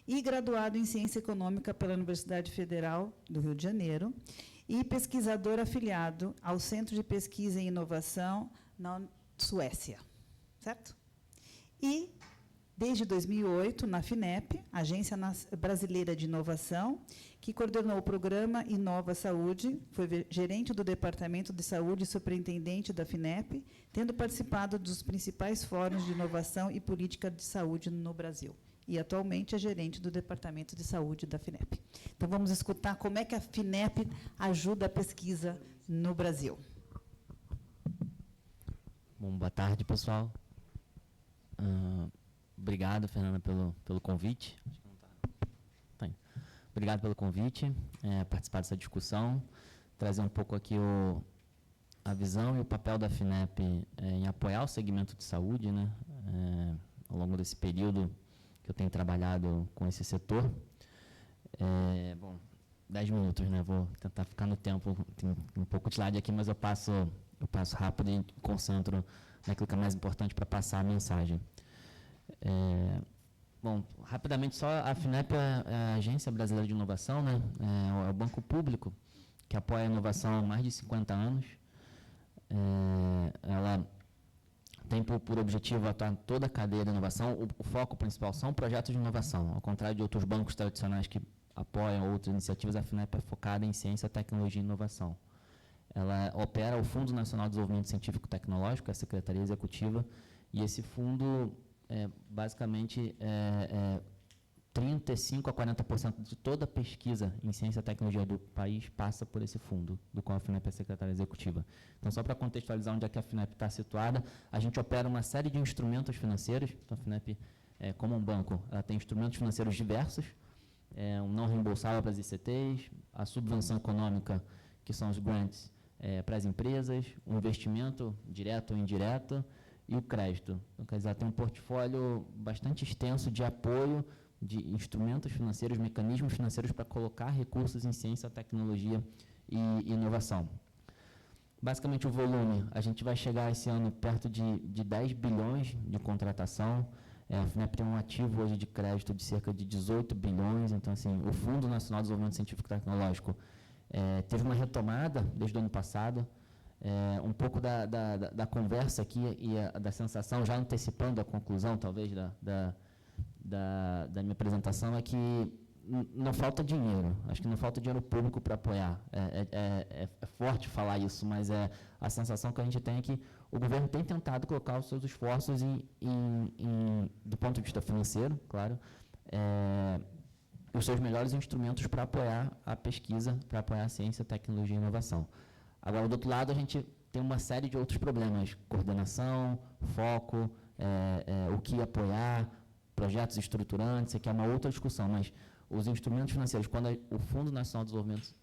e graduado em Ciência Econômica pela Universidade Federal do Rio de Janeiro e pesquisador afiliado ao Centro de Pesquisa e Inovação na Suécia, certo? E, desde 2008, na FINEP, Agência Brasileira de Inovação, que coordenou o programa Inova Saúde, foi gerente do Departamento de Saúde e superintendente da FINEP, tendo participado dos principais fóruns de inovação e política de saúde no Brasil. E, atualmente, é gerente do Departamento de Saúde da FINEP. Então, vamos escutar como é que a FINEP ajuda a pesquisa no Brasil. Bom, boa tarde, pessoal. Obrigado, Fernanda, pelo convite. Obrigado pelo convite, participar dessa discussão, trazer um pouco aqui a visão e o papel da FINEP em apoiar o segmento de saúde, né? Ao longo desse período que eu tenho trabalhado com esse setor. Bom, 10 minutos, né? Vou tentar ficar no tempo, tem um pouco de slide aqui, mas eu passo rápido e concentro naquilo que é mais importante para passar a mensagem. Bom, rapidamente, só a FINEP é a Agência Brasileira de Inovação, né? É o banco público que apoia a inovação há mais de 50 anos. Ela tem por objetivo atuar em toda a cadeia de inovação. O foco principal são projetos de inovação. Ao contrário de outros bancos tradicionais que apoiam outras iniciativas, a FINEP é focada em ciência, tecnologia e inovação. Ela opera o Fundo Nacional de Desenvolvimento Científico e Tecnológico, a Secretaria Executiva, e esse fundo, basicamente, 35% a 40% de toda a pesquisa em ciência e tecnologia do país passa por esse fundo, do qual a FINEP é a Secretaria Executiva. Então, só para contextualizar onde é que a FINEP está situada, a gente opera uma série de instrumentos financeiros. Então, a FINEP, como um banco, ela tem instrumentos financeiros diversos, um não reembolsável para as ICTs, a subvenção econômica, que são os grants, para as empresas, o investimento direto ou indireto e o crédito. Então, quer dizer, tem um portfólio bastante extenso de apoio de instrumentos financeiros, mecanismos financeiros para colocar recursos em ciência, tecnologia e inovação. Basicamente, o volume, a gente vai chegar esse ano perto de 10 bilhões de contratação. A FINEP tem um ativo hoje de crédito de cerca de 18 bilhões. Então, assim, o Fundo Nacional de Desenvolvimento Científico e Tecnológico teve uma retomada desde o ano passado. Um pouco da conversa aqui e da sensação, já antecipando a conclusão, talvez, da minha apresentação, é que não falta dinheiro. Acho que não falta dinheiro público para apoiar. É forte falar isso, mas a sensação que a gente tem é que o governo tem tentado colocar os seus esforços do ponto de vista financeiro, claro, os seus melhores instrumentos para apoiar a pesquisa, para apoiar a ciência, tecnologia e inovação. Agora, do outro lado, a gente tem uma série de outros problemas: coordenação, foco, o que apoiar, projetos estruturantes, que é uma outra discussão, mas os instrumentos financeiros, quando o Fundo Nacional de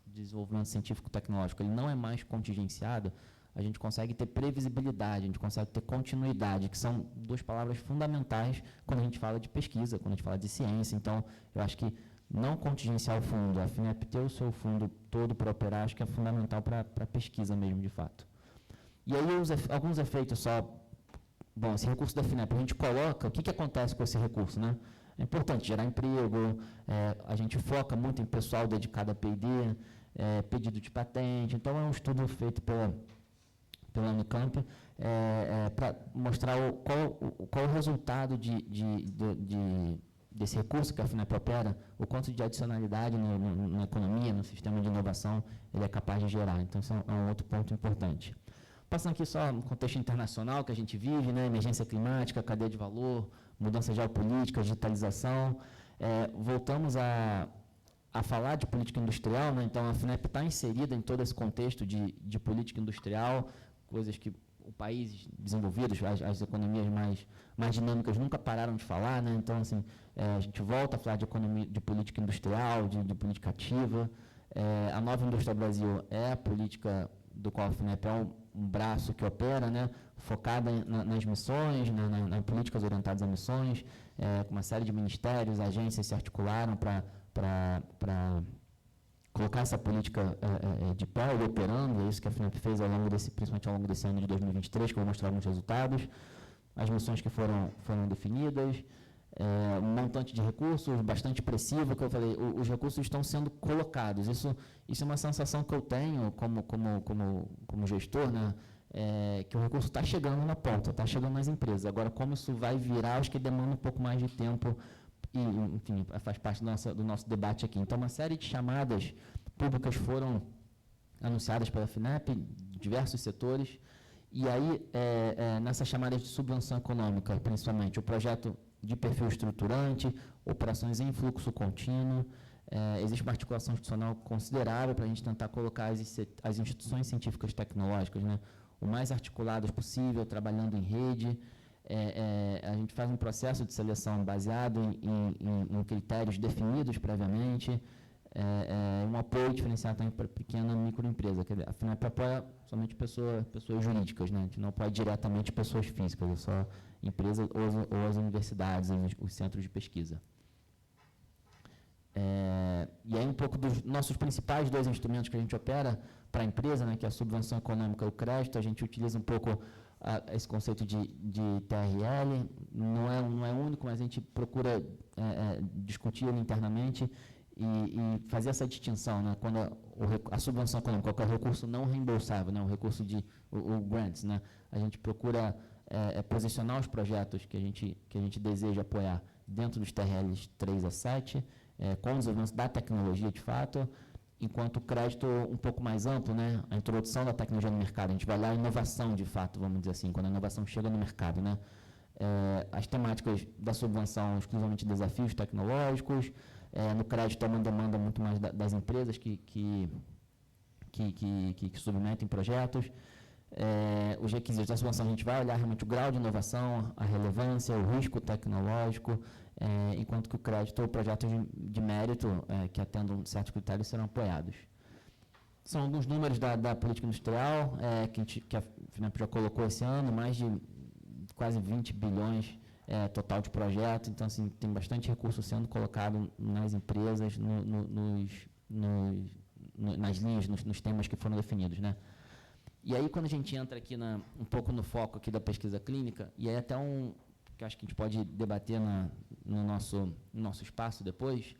Desenvolvimento Científico e Tecnológico ele não é mais contingenciado, a gente consegue ter previsibilidade, a gente consegue ter continuidade, que são duas palavras fundamentais quando a gente fala de pesquisa, quando a gente fala de ciência. Então, eu acho que não contingenciar o fundo, a FINEP ter o seu fundo todo para operar, acho que é fundamental para a pesquisa mesmo, de fato. E aí, alguns efeitos só. Bom, esse recurso da FINEP, a gente coloca, o que acontece com esse recurso, né? É importante gerar emprego, a gente foca muito em pessoal dedicado a P&D, pedido de patente. Então, é um estudo feito pela Unicamp para mostrar qual o resultado desse recurso que a FINEP opera, o quanto de adicionalidade na economia, no sistema de inovação, ele é capaz de gerar. Então, isso é um outro ponto importante. Passando aqui só no contexto internacional que a gente vive, né, emergência climática, cadeia de valor, mudança geopolítica, digitalização. Voltamos a falar de política industrial, né? Então a FINEP está inserida em todo esse contexto de política industrial, coisas que o país desenvolvidos, as economias mais dinâmicas nunca pararam de falar, né? Então, assim, a gente volta a falar de economia, de política industrial, de política ativa. A Nova Indústria Brasil é a política do qual a FINEP é um braço que opera, né, focada nas missões, nas políticas orientadas a missões, com uma série de ministérios, agências se articularam para colocar essa política de pé e operando. É isso que a FINEP fez principalmente ao longo desse ano de 2023, que eu vou mostrar alguns resultados. As missões que foram definidas, um montante de recursos bastante expressivo, que eu falei, os recursos estão sendo colocados. Isso é uma sensação que eu tenho como gestor, né? Que o recurso está chegando na ponta, está chegando nas empresas. Agora, como isso vai virar, acho que demanda um pouco mais de tempo e, enfim, faz parte do nosso debate aqui. Então, uma série de chamadas públicas foram anunciadas pela FINEP, diversos setores, e aí, nessas chamadas de subvenção econômica, principalmente, o projeto de perfil estruturante, operações em fluxo contínuo, existe uma articulação institucional considerável para a gente tentar colocar as instituições científicas e tecnológicas, né, o mais articuladas possível, trabalhando em rede. A gente faz um processo de seleção baseado em critérios definidos previamente, um apoio diferenciado também para pequena e microempresa. A FINEP apoia somente pessoas jurídicas, né? A gente não apoia diretamente pessoas físicas, é só empresas ou as universidades, os centros de pesquisa. E aí um pouco dos nossos principais dois instrumentos que a gente opera para a empresa, né, que é a subvenção econômica e o crédito. A gente utiliza um pouco esse conceito de TRL, não é único, mas a gente procura discutir internamente e fazer essa distinção, né, quando a subvenção econômica, qual é o recurso não reembolsável, né, o recurso o grants, né, a gente procura posicionar os projetos que a gente deseja apoiar dentro dos TRLs 3 a 7, com o desenvolvimento da tecnologia, de fato, enquanto o crédito um pouco mais amplo, né, a introdução da tecnologia no mercado. A gente vai lá a inovação, de fato, vamos dizer assim, quando a inovação chega no mercado, né. As temáticas da subvenção, exclusivamente desafios tecnológicos. No crédito, é uma demanda muito mais das empresas que submetem projetos. Os requisitos da subvenção, a gente vai olhar realmente o grau de inovação, a relevância, o risco tecnológico, enquanto que o crédito ou projetos de mérito que atendam certos critérios serão apoiados. São alguns números da política industrial que a FINEP já colocou esse ano, mais de quase 20 bilhões total de projeto. Então, assim, tem bastante recurso sendo colocado nas empresas, nas linhas, nos temas que foram definidos, né? E aí, quando a gente entra aqui um pouco no foco aqui da pesquisa clínica, e aí até que acho que a gente pode debater no nosso espaço depois,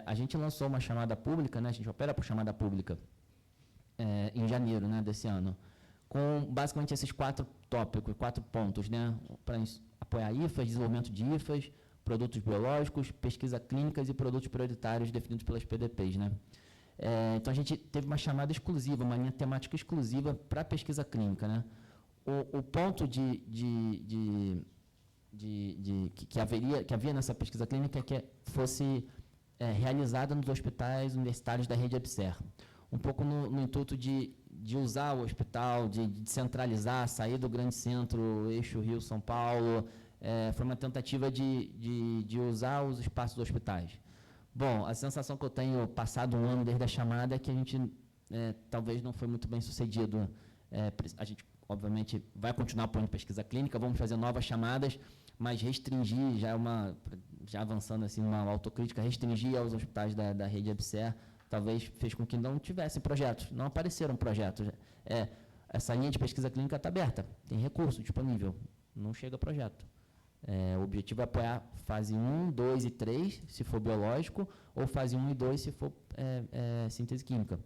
a gente lançou uma chamada pública, né, a gente opera por chamada pública em janeiro, né, desse ano, com basicamente esses 4 tópicos, 4 pontos, né, para apoiar IFAs, desenvolvimento de IFAs, produtos biológicos, pesquisa clínicas e produtos prioritários definidos pelas PDPs, né. Então, a gente teve uma chamada exclusiva, uma linha temática exclusiva para a pesquisa clínica, né. O ponto que havia nessa pesquisa clínica é que fosse realizada nos hospitais universitários da rede EBSER. Um pouco no intuito de usar o hospital, de descentralizar, sair do grande centro, eixo Rio-São Paulo. Foi uma tentativa de usar os espaços dos hospitais. Bom, a sensação que eu tenho passado um ano desde a chamada é que a gente talvez não foi muito bem sucedido. A gente, obviamente, vai continuar apoiando pesquisa clínica, vamos fazer novas chamadas, mas restringir, já avançando assim, uma autocrítica, restringir aos hospitais da rede EBSER, talvez fez com que não tivessem projetos, não apareceram projetos. Essa linha de pesquisa clínica está aberta, tem recurso disponível, não chega projeto. O objetivo é apoiar fase 1, 2 e 3, se for biológico, ou fase 1 e 2, se for síntese química.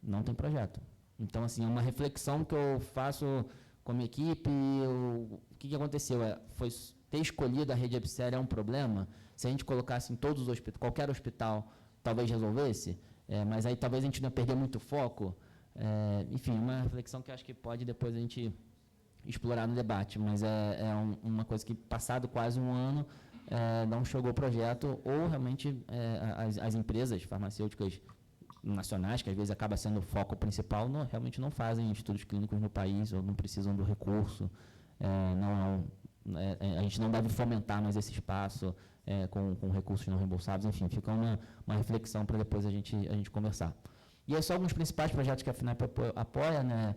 Não tem projeto. Então, assim, é uma reflexão que eu faço com a minha equipe. O que aconteceu? Foi ter escolhido a rede EBSER é um problema. Se a gente colocasse em todos os hospitais, qualquer hospital, talvez resolvesse, mas aí talvez a gente não ia perder muito foco. Enfim, uma reflexão que eu acho que pode depois a gente explorar no debate, mas uma coisa que, passado quase um ano, não chegou o projeto, ou realmente as empresas farmacêuticas nacionais, que às vezes acaba sendo o foco principal, realmente não fazem estudos clínicos no país, ou não precisam do recurso. A gente não deve fomentar mais esse espaço com recursos não reembolsáveis. Enfim, fica uma reflexão para depois a gente conversar. E aí, só alguns principais projetos que a FINEP apoia, né,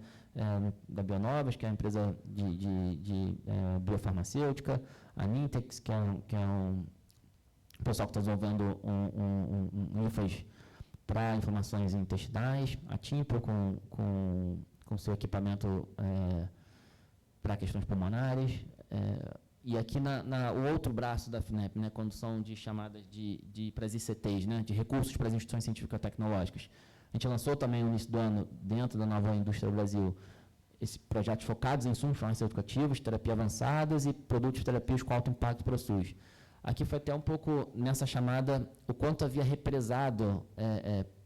da Bionovas, que é a empresa de biofarmacêutica, a Nintex, que é um pessoal que está desenvolvendo um IFAS para inflamações intestinais, a Timpo com seu equipamento para questões pulmonares, e aqui o outro braço da FINEP, né, condução de chamadas para as ICTs, né, de recursos para as instituições científicas tecnológicas. A gente lançou também no início do ano, dentro da Nova Indústria Brasil, esses projetos focados em insumos farmacêuticos ativos, terapia avançadas e produtos de terapias com alto impacto para o SUS. Aqui foi até um pouco, nessa chamada, o quanto havia represado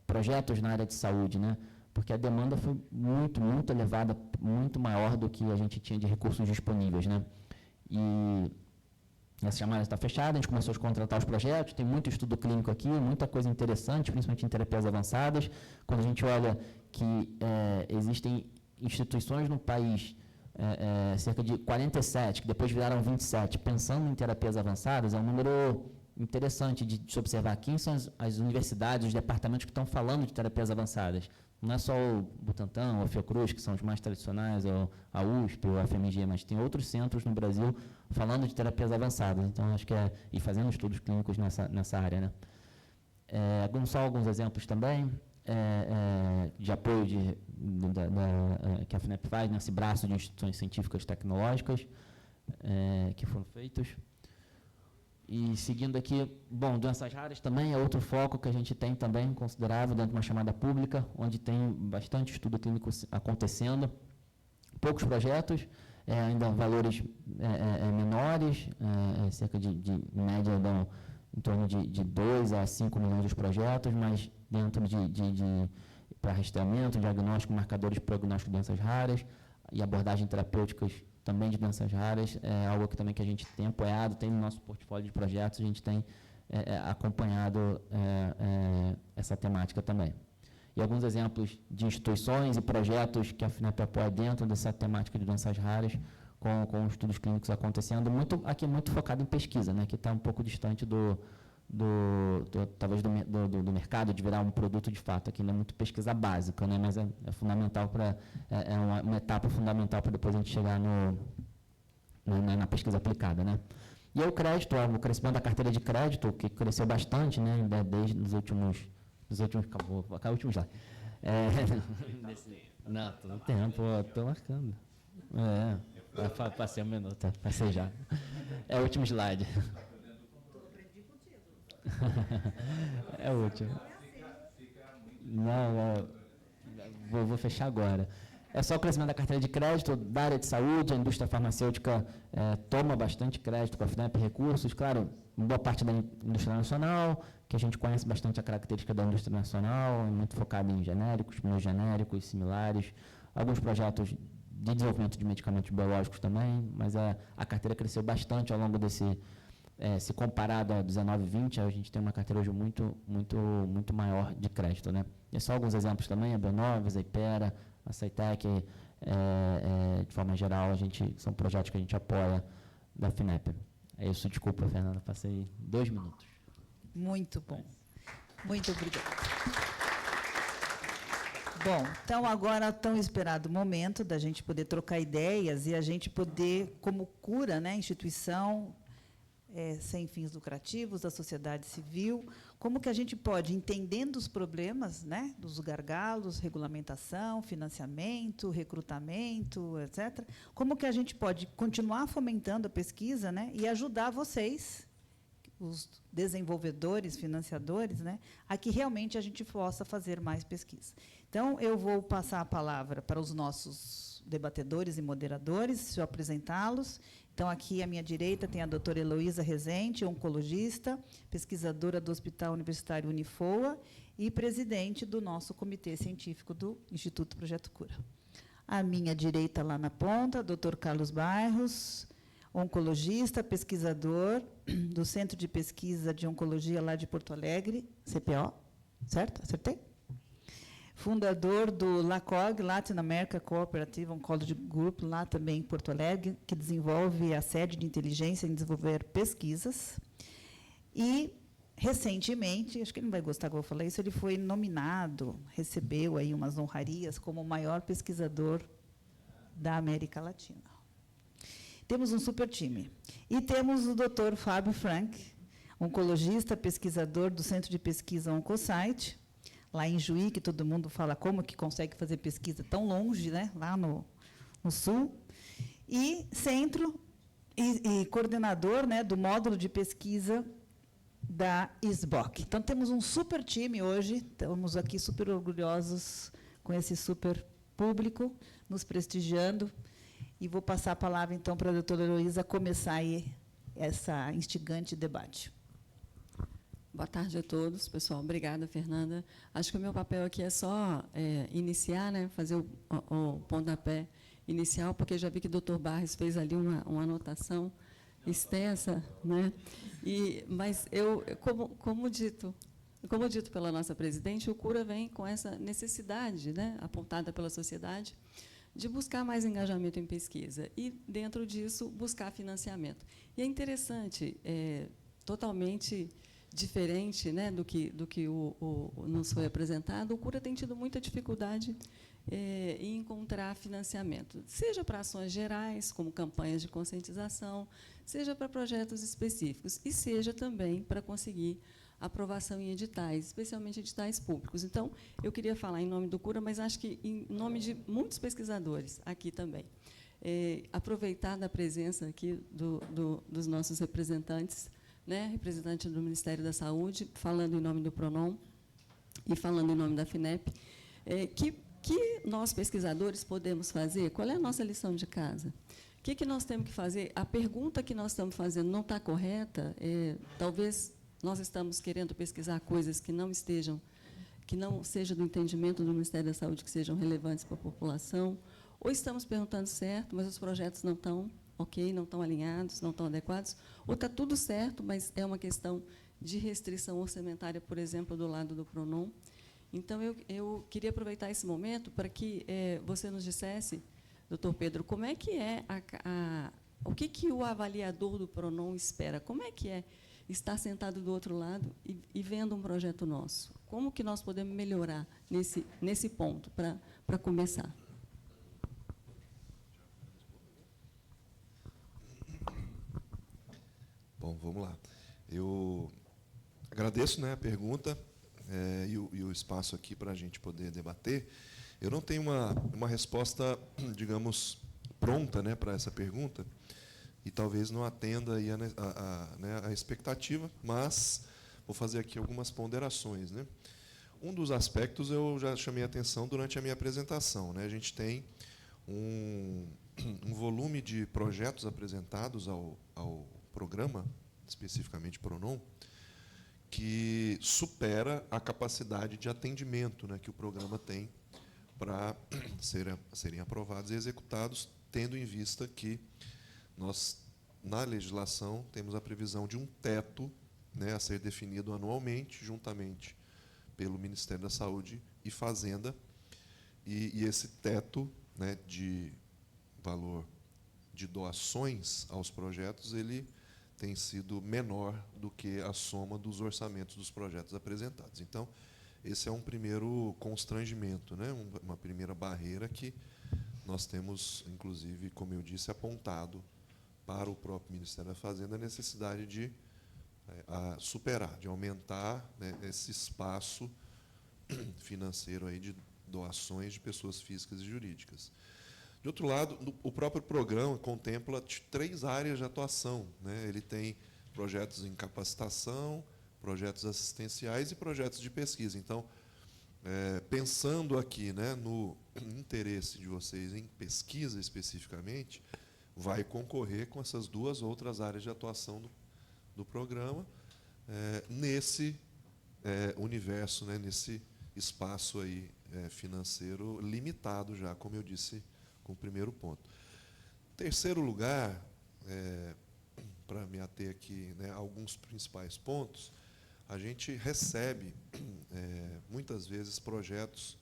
projetos na área de saúde, né? Porque a demanda foi muito, muito elevada, muito maior do que a gente tinha de recursos disponíveis, né? E essa chamada está fechada, a gente começou a contratar os projetos, tem muito estudo clínico aqui, muita coisa interessante, principalmente em terapias avançadas. Quando a gente olha que existem instituições no país, cerca de 47, que depois viraram 27, pensando em terapias avançadas, é um número interessante de se observar. Quem são as universidades, os departamentos que estão falando de terapias avançadas? Não é só o Butantan, ou a Fiocruz, que são os mais tradicionais, ou a USP, ou a FMG, mas tem outros centros no Brasil falando de terapias avançadas. Então, acho que e fazendo estudos clínicos nessa área, né? Só alguns exemplos também de apoio que a FINEP faz nesse braço de instituições científicas e tecnológicas que foram feitos. E seguindo aqui, bom, doenças raras também é outro foco que a gente tem também considerável dentro de uma chamada pública, onde tem bastante estudo clínico acontecendo, poucos projetos, ainda valores menores, cerca de média em torno de 2 a 5 milhões de projetos, mas dentro para rastreamento, diagnóstico, marcadores de prognóstico de doenças raras e abordagens terapêuticas também de doenças raras, algo que também que a gente tem apoiado, tem no nosso portfólio de projetos, a gente tem acompanhado essa temática também. E alguns exemplos de instituições e projetos que a FINEP apoia dentro dessa temática de doenças raras, com estudos clínicos acontecendo, aqui muito focado em pesquisa, né, que está um pouco distante talvez do mercado, de virar um produto de fato. Aqui não é muito pesquisa básica, né, mas é fundamental uma etapa fundamental para depois a gente chegar na pesquisa aplicada, né. E aí o crédito, o crescimento da carteira de crédito, que cresceu bastante, né, desde os últimos acabou o último slide. Não, tô no tempo, tô marcando. Passei um minuto, passei já. É o último slide. É o último. Não, vou fechar agora. É só o crescimento da carteira de crédito da área de saúde, a indústria farmacêutica toma bastante crédito com a FINEP Recursos, claro, boa parte da indústria nacional, que a gente conhece bastante a característica da indústria nacional, muito focada em genéricos, genéricos, similares, alguns projetos de desenvolvimento de medicamentos biológicos também, mas a carteira cresceu bastante ao longo desse, se comparado a 19 e 20, a gente tem uma carteira hoje muito maior de crédito, né? E só alguns exemplos também, a Bionovas, a Ipera, a Saitec, de forma geral, são projetos que a gente apoia da FINEP. É isso, desculpa, Fernanda, passei 2 minutos. Muito bom. Muito obrigada. Bom, então agora é o tão esperado momento da gente poder trocar ideias e a gente poder, como cura, né, instituição sem fins lucrativos, da sociedade civil, como que a gente pode, entendendo os problemas, né, dos gargalos, regulamentação, financiamento, recrutamento, etc., como que a gente pode continuar fomentando a pesquisa, né, e ajudar vocês, os desenvolvedores, financiadores, né, a que realmente a gente possa fazer mais pesquisa. Então, eu vou passar a palavra para os nossos debatedores e moderadores, se eu apresentá-los. Então, aqui à minha direita tem a doutora Heloísa Rezende, oncologista, pesquisadora do Hospital Universitário Unifoa e presidente do nosso comitê científico do Instituto Projeto Cura. À minha direita, lá na ponta, doutor Carlos Bairros, oncologista, pesquisador do Centro de Pesquisa de Oncologia lá de Porto Alegre, CPO, certo? Acertei? Fundador do LACOG, Latin America Cooperative Oncology Group, lá também em Porto Alegre, que desenvolve a sede de inteligência em desenvolver pesquisas. E, recentemente, acho que ele não vai gostar que eu vou falar isso, ele foi nominado, recebeu aí umas honrarias como o maior pesquisador da América Latina. Temos um super time. E temos o Dr. Fábio Frank, oncologista, pesquisador do Centro de Pesquisa OncoSite, lá em Juí, que todo mundo fala como que consegue fazer pesquisa tão longe, né, lá no sul, e centro e coordenador, né, do módulo de pesquisa da SBOC. Então, temos um super time hoje, estamos aqui super orgulhosos com esse super público nos prestigiando, e vou passar a palavra, então, para a doutora Heloísa começar aí essa instigante debate. Boa tarde a todos, pessoal. Obrigada, Fernanda. Acho que o meu papel aqui é só iniciar, né, fazer o pontapé inicial, porque já vi que o doutor Barros fez ali uma anotação extensa, né? Mas como dito pela nossa presidente, o Cura vem com essa necessidade, né, apontada pela sociedade, de buscar mais engajamento em pesquisa e, dentro disso, buscar financiamento. E é interessante, totalmente diferente, né, do que nos foi apresentado, o Cura tem tido muita dificuldade em encontrar financiamento, seja para ações gerais, como campanhas de conscientização, seja para projetos específicos, e seja também para conseguir aprovação em editais, especialmente editais públicos. Então, eu queria falar em nome do Cura, mas acho que em nome de muitos pesquisadores aqui também. Aproveitar da presença aqui dos nossos representantes, né, representante do Ministério da Saúde, falando em nome do PRONON e falando em nome da FINEP, que nós, pesquisadores, podemos fazer? Qual é a nossa lição de casa? O que nós temos que fazer? A pergunta que nós estamos fazendo não está correta? Talvez nós estamos querendo pesquisar coisas que não seja do entendimento do Ministério da Saúde, que sejam relevantes para a população, ou estamos perguntando certo, mas os projetos não estão ok, não estão alinhados, não estão adequados, ou está tudo certo, mas é uma questão de restrição orçamentária, por exemplo, do lado do PRONON. Então, eu queria aproveitar esse momento para que você nos dissesse, doutor Pedro, como é que o que o avaliador do PRONON espera? Como é que é estar sentado do outro lado e vendo um projeto nosso? Como que nós podemos melhorar nesse ponto, para começar? Bom, vamos lá. Eu agradeço, né, a pergunta. e o espaço aqui para a gente poder debater, eu não tenho uma resposta, digamos, pronta, né, para essa pergunta, e talvez não atenda aí a expectativa, mas vou fazer aqui algumas ponderações, né. Um dos aspectos eu já chamei a atenção durante a minha apresentação, né. A gente tem um volume de projetos apresentados ao programa, especificamente Pronom, que supera a capacidade de atendimento, né, que o programa tem para serem aprovados e executados, tendo em vista que nós, na legislação, temos a previsão de um teto, né, a ser definido anualmente, juntamente pelo Ministério da Saúde e Fazenda, e esse teto, né, de valor de doações aos projetos, ele tem sido menor do que a soma dos orçamentos dos projetos apresentados. Então, esse é um primeiro constrangimento, né, uma primeira barreira que nós temos, inclusive, como eu disse, apontado para o próprio Ministério da Fazenda a necessidade de superar, de aumentar, né, esse espaço financeiro aí de doações de pessoas físicas e jurídicas. De outro lado, o próprio programa contempla 3 áreas de atuação, né? Ele tem projetos em capacitação, projetos assistenciais e projetos de pesquisa. Então, pensando aqui, né, no interesse de vocês em pesquisa especificamente, vai concorrer com essas 2 outras áreas de atuação do programa, nesse universo, né, nesse espaço aí, financeiro limitado já, como eu disse, com o primeiro ponto. Terceiro lugar, para me ater aqui, né, alguns principais pontos, a gente recebe, muitas vezes, projetos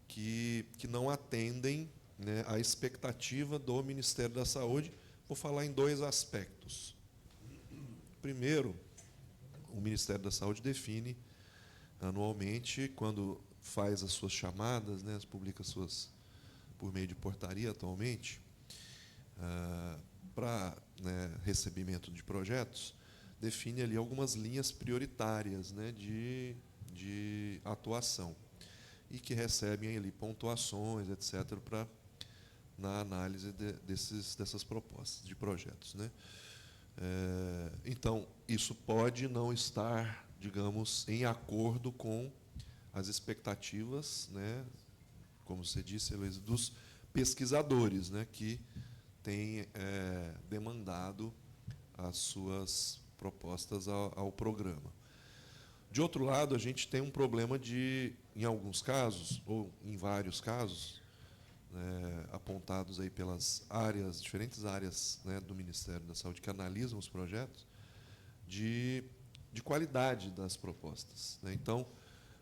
que não atendem, né, à expectativa do Ministério da Saúde. Vou falar em 2 aspectos. Primeiro, o Ministério da Saúde define anualmente, quando faz as suas chamadas, né, publica por meio de portaria atualmente, para, né, recebimento de projetos, define ali algumas linhas prioritárias, né, de atuação, e que recebem ali pontuações, etc., na análise dessas propostas de projetos, né. Então, isso pode não estar, digamos, em acordo com as expectativas, né, como você disse, Heloísa, dos pesquisadores, né, que têm demandado as suas propostas ao programa. De outro lado, a gente tem um problema em alguns casos, ou em vários casos, apontados aí pelas diferentes áreas, né, do Ministério da Saúde que analisam os projetos, de qualidade das propostas, né. Então,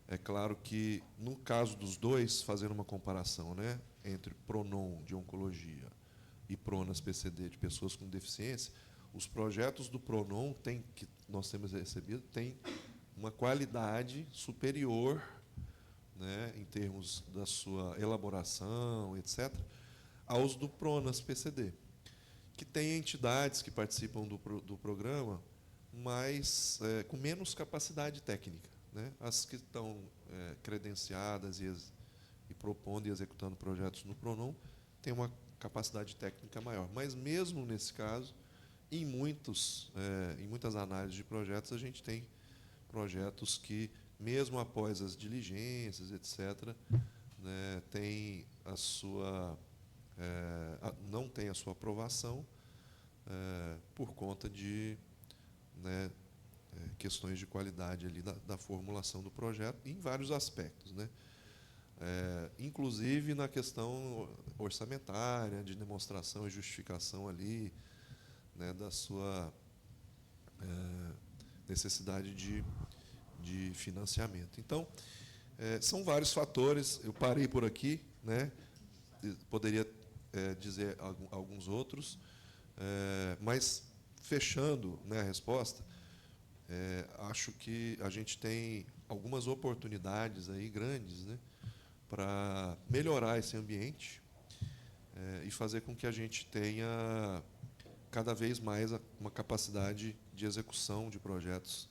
é claro que, no caso dos 2, fazendo uma comparação, né, entre Pronom de oncologia e Pronas PCD de pessoas com deficiência, os projetos do Pronom que nós temos recebido têm uma qualidade superior, né, em termos da sua elaboração, etc., aos do Pronas PCD, que tem entidades que participam do programa, mas com menos capacidade técnica, né? As que estão credenciadas e propondo e executando projetos no Pronom têm uma capacidade técnica maior. Mas, mesmo nesse caso, em muitas análises de projetos, a gente tem projetos que, mesmo após as diligências, etc., né, não tem a sua aprovação por conta de, né, questões de qualidade ali da formulação do projeto, em vários aspectos, né? Inclusive na questão orçamentária, de demonstração e justificação ali, né, da sua necessidade de financiamento. Então, são vários fatores, eu parei por aqui, né? Poderia dizer alguns outros, mas, fechando, né, a resposta, acho que a gente tem algumas oportunidades aí grandes, né, para melhorar esse ambiente e fazer com que a gente tenha cada vez mais uma capacidade de execução de projetos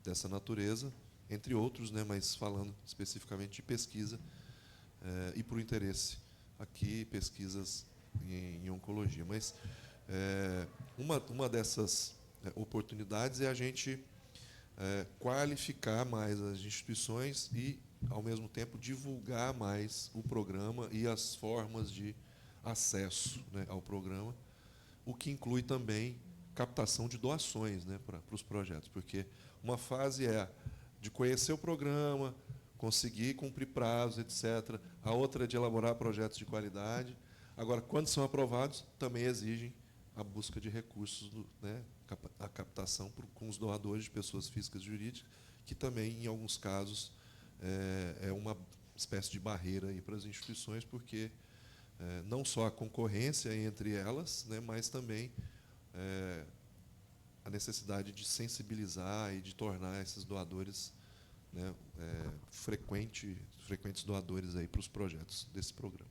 dessa natureza, entre outros, né, mas falando especificamente de pesquisa e por interesse aqui, pesquisas em oncologia. Mas uma dessas oportunidades é a gente qualificar mais as instituições e, ao mesmo tempo, divulgar mais o programa e as formas de acesso, né, ao programa, o que inclui também captação de doações, né, para os projetos, porque uma fase é de conhecer o programa, conseguir cumprir prazos, etc. A outra é de elaborar projetos de qualidade. Agora, quando são aprovados, também exigem a busca de recursos, né, a captação com os doadores de pessoas físicas e jurídicas, que também, em alguns casos, é uma espécie de barreira aí para as instituições, porque não só a concorrência entre elas, né, mas também a necessidade de sensibilizar e de tornar esses doadores, né, frequentes doadores aí para os projetos desse programa.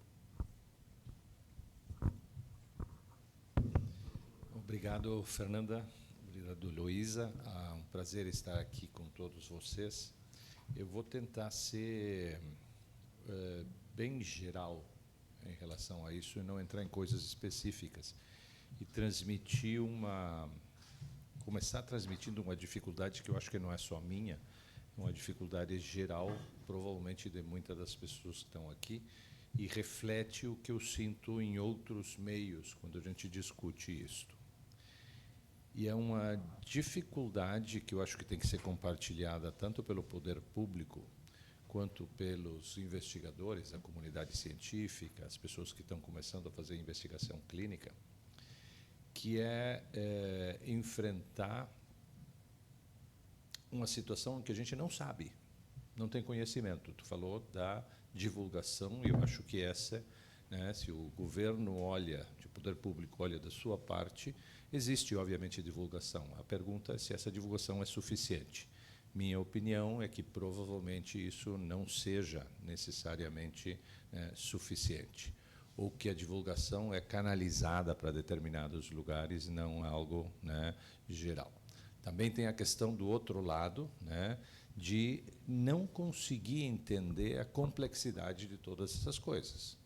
Obrigado, Fernanda. Obrigado, Luísa. Um prazer estar aqui com todos vocês. Eu vou tentar ser bem geral em relação a isso e não entrar em coisas específicas e transmitir começar transmitindo uma dificuldade que eu acho que não é só minha, uma dificuldade geral, provavelmente de muitas das pessoas que estão aqui, e reflete o que eu sinto em outros meios quando a gente discute isto. E é uma dificuldade que eu acho que tem que ser compartilhada tanto pelo poder público quanto pelos investigadores, a comunidade científica, as pessoas que estão começando a fazer investigação clínica, que é enfrentar uma situação que a gente não sabe, não tem conhecimento. Tu falou da divulgação, e eu acho que essa, né, se o governo olha, se o poder público olha da sua parte, existe, obviamente, divulgação. A pergunta é se essa divulgação é suficiente. Minha opinião é que, provavelmente, isso não seja necessariamente suficiente, ou que a divulgação é canalizada para determinados lugares, não algo, né, geral. Também tem a questão do outro lado, né, de não conseguir entender a complexidade de todas essas coisas.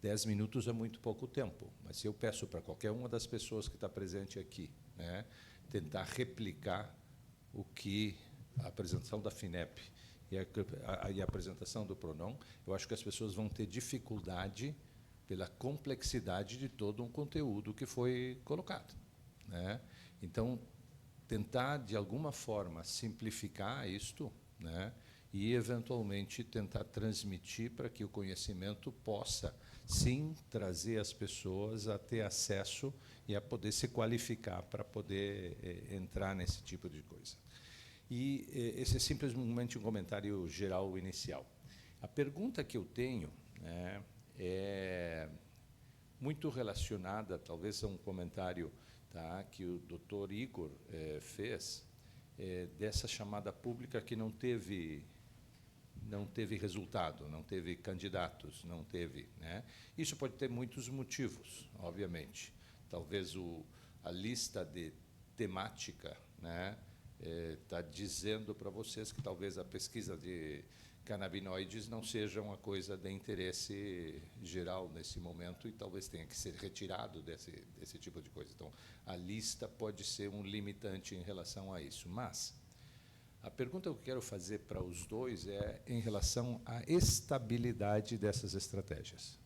10 minutos é muito pouco tempo, mas se eu peço para qualquer uma das pessoas que está presente aqui, né, tentar replicar o que a apresentação da FINEP e a apresentação do PRONON, eu acho que as pessoas vão ter dificuldade pela complexidade de todo um conteúdo que foi colocado, né? Então, tentar, de alguma forma, simplificar isto, né, e, eventualmente, tentar transmitir para que o conhecimento possa, sim, trazer as pessoas a ter acesso e a poder se qualificar para poder entrar nesse tipo de coisa. E esse é simplesmente um comentário geral inicial. A pergunta que eu tenho, né, é muito relacionada, talvez, a um comentário, tá, que o Dr. Igor fez, dessa chamada pública que não teve resultado, não teve candidatos, não teve, né? Isso pode ter muitos motivos, obviamente. Talvez a lista de temática, né, está dizendo para vocês que talvez a pesquisa de canabinoides não seja uma coisa de interesse geral nesse momento e talvez tenha que ser retirado desse tipo de coisa. Então, a lista pode ser um limitante em relação a isso. Mas a pergunta que eu quero fazer para os dois é em relação à estabilidade dessas estratégias,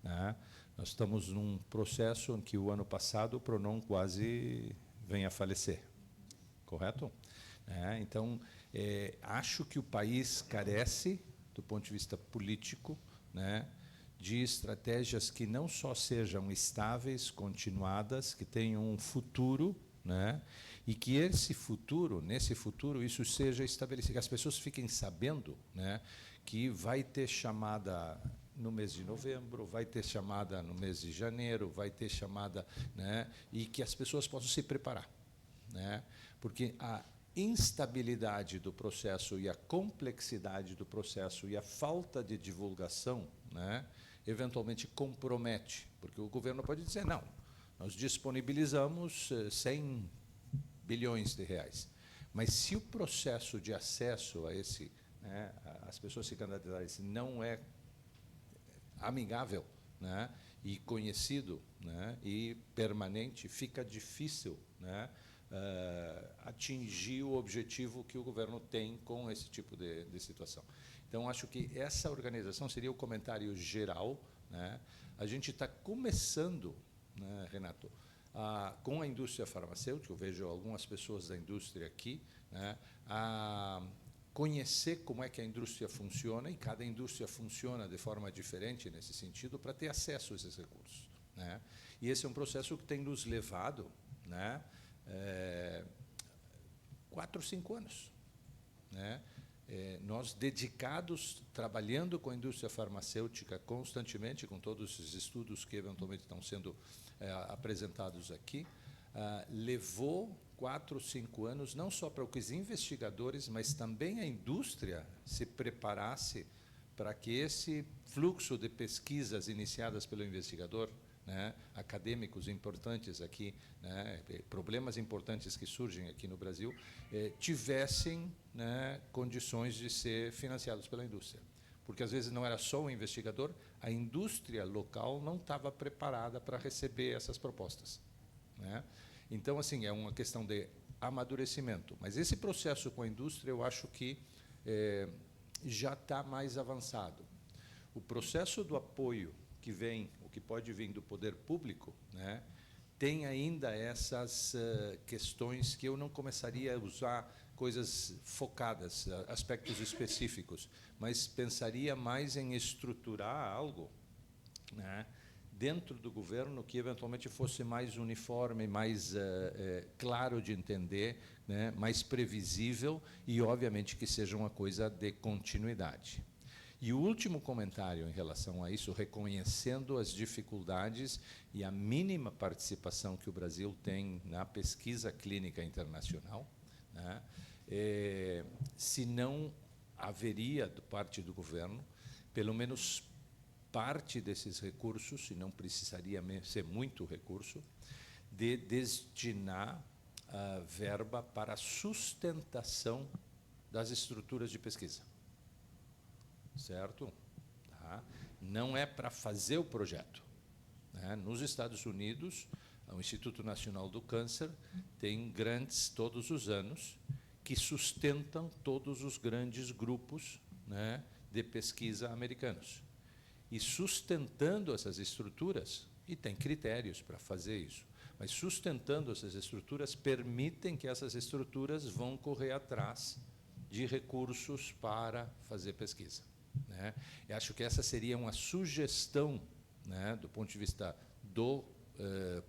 né? Nós estamos num processo em que, o ano passado, o PRONON quase vem a falecer, correto? Então, acho que o país carece, do ponto de vista político, né, de estratégias que não só sejam estáveis, continuadas, que tenham um futuro, né, e que nesse futuro, isso seja estabelecido, que as pessoas fiquem sabendo, né, que vai ter chamada no mês de novembro, vai ter chamada no mês de janeiro, vai ter chamada, né, e que as pessoas possam se preparar, né, porque a instabilidade do processo e a complexidade do processo e a falta de divulgação, né, eventualmente compromete, porque o governo pode dizer, não, nós disponibilizamos 100 bilhões de reais, Mas se o processo de acesso a esse, né, as pessoas se candidatarem, não é amigável, né, e conhecido, né, e permanente, fica difícil, né, atingir o objetivo que o governo tem com esse tipo de situação. Então, acho que essa organização seria o comentário geral, né. A gente está começando, né, Renato, com a indústria farmacêutica, eu vejo algumas pessoas da indústria aqui, né, a conhecer como é que a indústria funciona, e cada indústria funciona de forma diferente nesse sentido, para ter acesso a esses recursos, né. E esse é um processo que tem nos levado, né, 4 ou 5 anos, né. Nós dedicados, trabalhando com a indústria farmacêutica constantemente, com todos os estudos que eventualmente estão sendo apresentados aqui, levou 4 ou 5 anos, não só para que os investigadores, mas também a indústria se preparasse para que esse fluxo de pesquisas iniciadas pelo investigador, né, acadêmicos importantes aqui, né, problemas importantes que surgem aqui no Brasil, tivessem, né, condições de ser financiados pela indústria. Porque, às vezes, não era só o investigador, a indústria local não estava preparada para receber essas propostas, né? Então, assim, é uma questão de amadurecimento. Mas esse processo com a indústria, eu acho que já está mais avançado. O processo do apoio que vem, o que pode vir do poder público, né, tem ainda essas questões que eu não começaria a usar coisas focadas, aspectos específicos, mas pensaria mais em estruturar algo, né, dentro do governo que eventualmente fosse mais uniforme, mais claro de entender, né, mais previsível e, obviamente, que seja uma coisa de continuidade. E o último comentário em relação a isso, reconhecendo as dificuldades e a mínima participação que o Brasil tem na pesquisa clínica internacional, né, se não haveria, de parte do governo, pelo menos parte desses recursos, e não precisaria ser muito recurso, de destinar a verba para a sustentação das estruturas de pesquisa. Certo? Tá? Não é para fazer o projeto, né? Nos Estados Unidos, o Instituto Nacional do Câncer tem grandes, todos os anos, que sustentam todos os grandes grupos, né, de pesquisa americanos. E sustentando essas estruturas, e tem critérios para fazer isso, mas sustentando essas estruturas, permitem que essas estruturas vão correr atrás de recursos para fazer pesquisa, né? Eu acho que essa seria uma sugestão, né, do ponto de vista do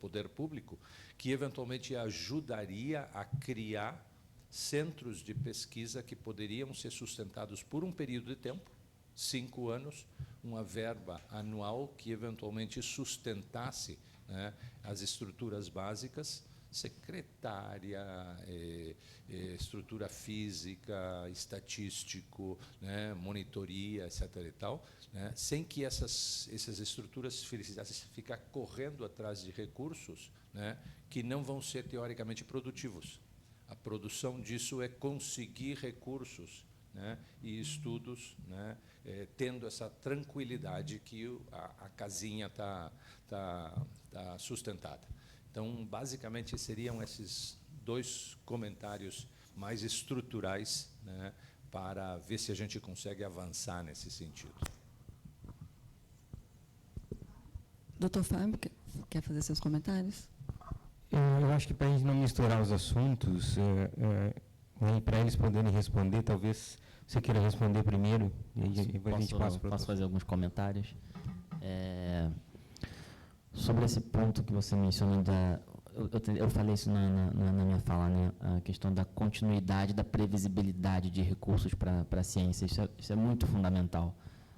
poder público, que eventualmente ajudaria a criar centros de pesquisa que poderiam ser sustentados por um período de tempo, 5 anos, uma verba anual que eventualmente sustentasse, né, as estruturas básicas, secretária, estrutura física, estatístico, né, monitoria, etc. e tal, né, sem que essas estruturas precisassem ficar correndo atrás de recursos, né, que não vão ser teoricamente produtivos. A produção disso é conseguir recursos, né, e estudos, né, tendo essa tranquilidade que a casinha está sustentada. Então, basicamente, seriam esses 2 comentários mais estruturais, né, para ver se a gente consegue avançar nesse sentido. Doutor Fábio, quer fazer seus comentários? Eu acho que, para a gente não misturar os assuntos, e para eles poderem responder, talvez você queira responder primeiro, e aí depois a gente passa para o Posso fazer alguns comentários? Sobre esse ponto que você mencionou, eu falei isso na minha fala, né, a questão da continuidade, da previsibilidade de recursos para a ciência, isso é muito fundamental.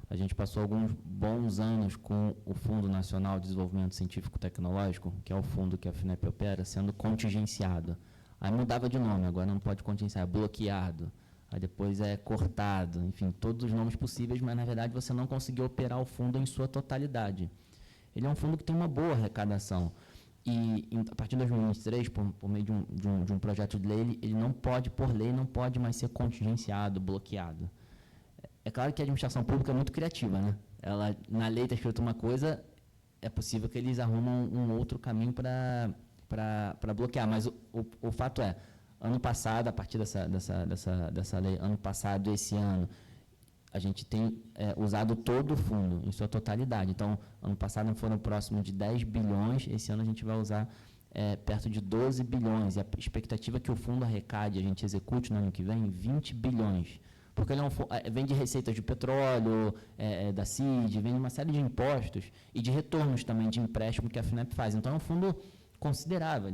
A gente passou alguns bons anos com o Fundo Nacional de Desenvolvimento Científico e Tecnológico, que é o fundo que a FINEP opera, sendo contingenciado. Aí mudava de nome, agora não pode contingenciar, é bloqueado, aí depois é cortado, enfim, todos os nomes possíveis, mas, na verdade, você não conseguiu operar o fundo em sua totalidade. Ele é um fundo que tem uma boa arrecadação, a partir de 2023, por meio de um projeto de lei, ele não pode, por lei, não pode mais ser contingenciado, bloqueado. É claro que a administração pública é muito criativa, né? Na lei está escrito uma coisa, é possível que eles arrumam um outro caminho para bloquear, mas o fato é, ano passado, a partir dessa lei, ano passado e esse ano, a gente tem usado todo o fundo, em sua totalidade. Então, ano passado foram próximo de 10 bilhões, esse ano a gente vai usar perto de 12 bilhões. E a expectativa é que o fundo arrecade, a gente execute no ano que vem, 20 bilhões. Porque ele vem de receitas de petróleo, da CID, vem de uma série de impostos e de retornos também de empréstimo que a FINEP faz. Então, é um fundo considerável.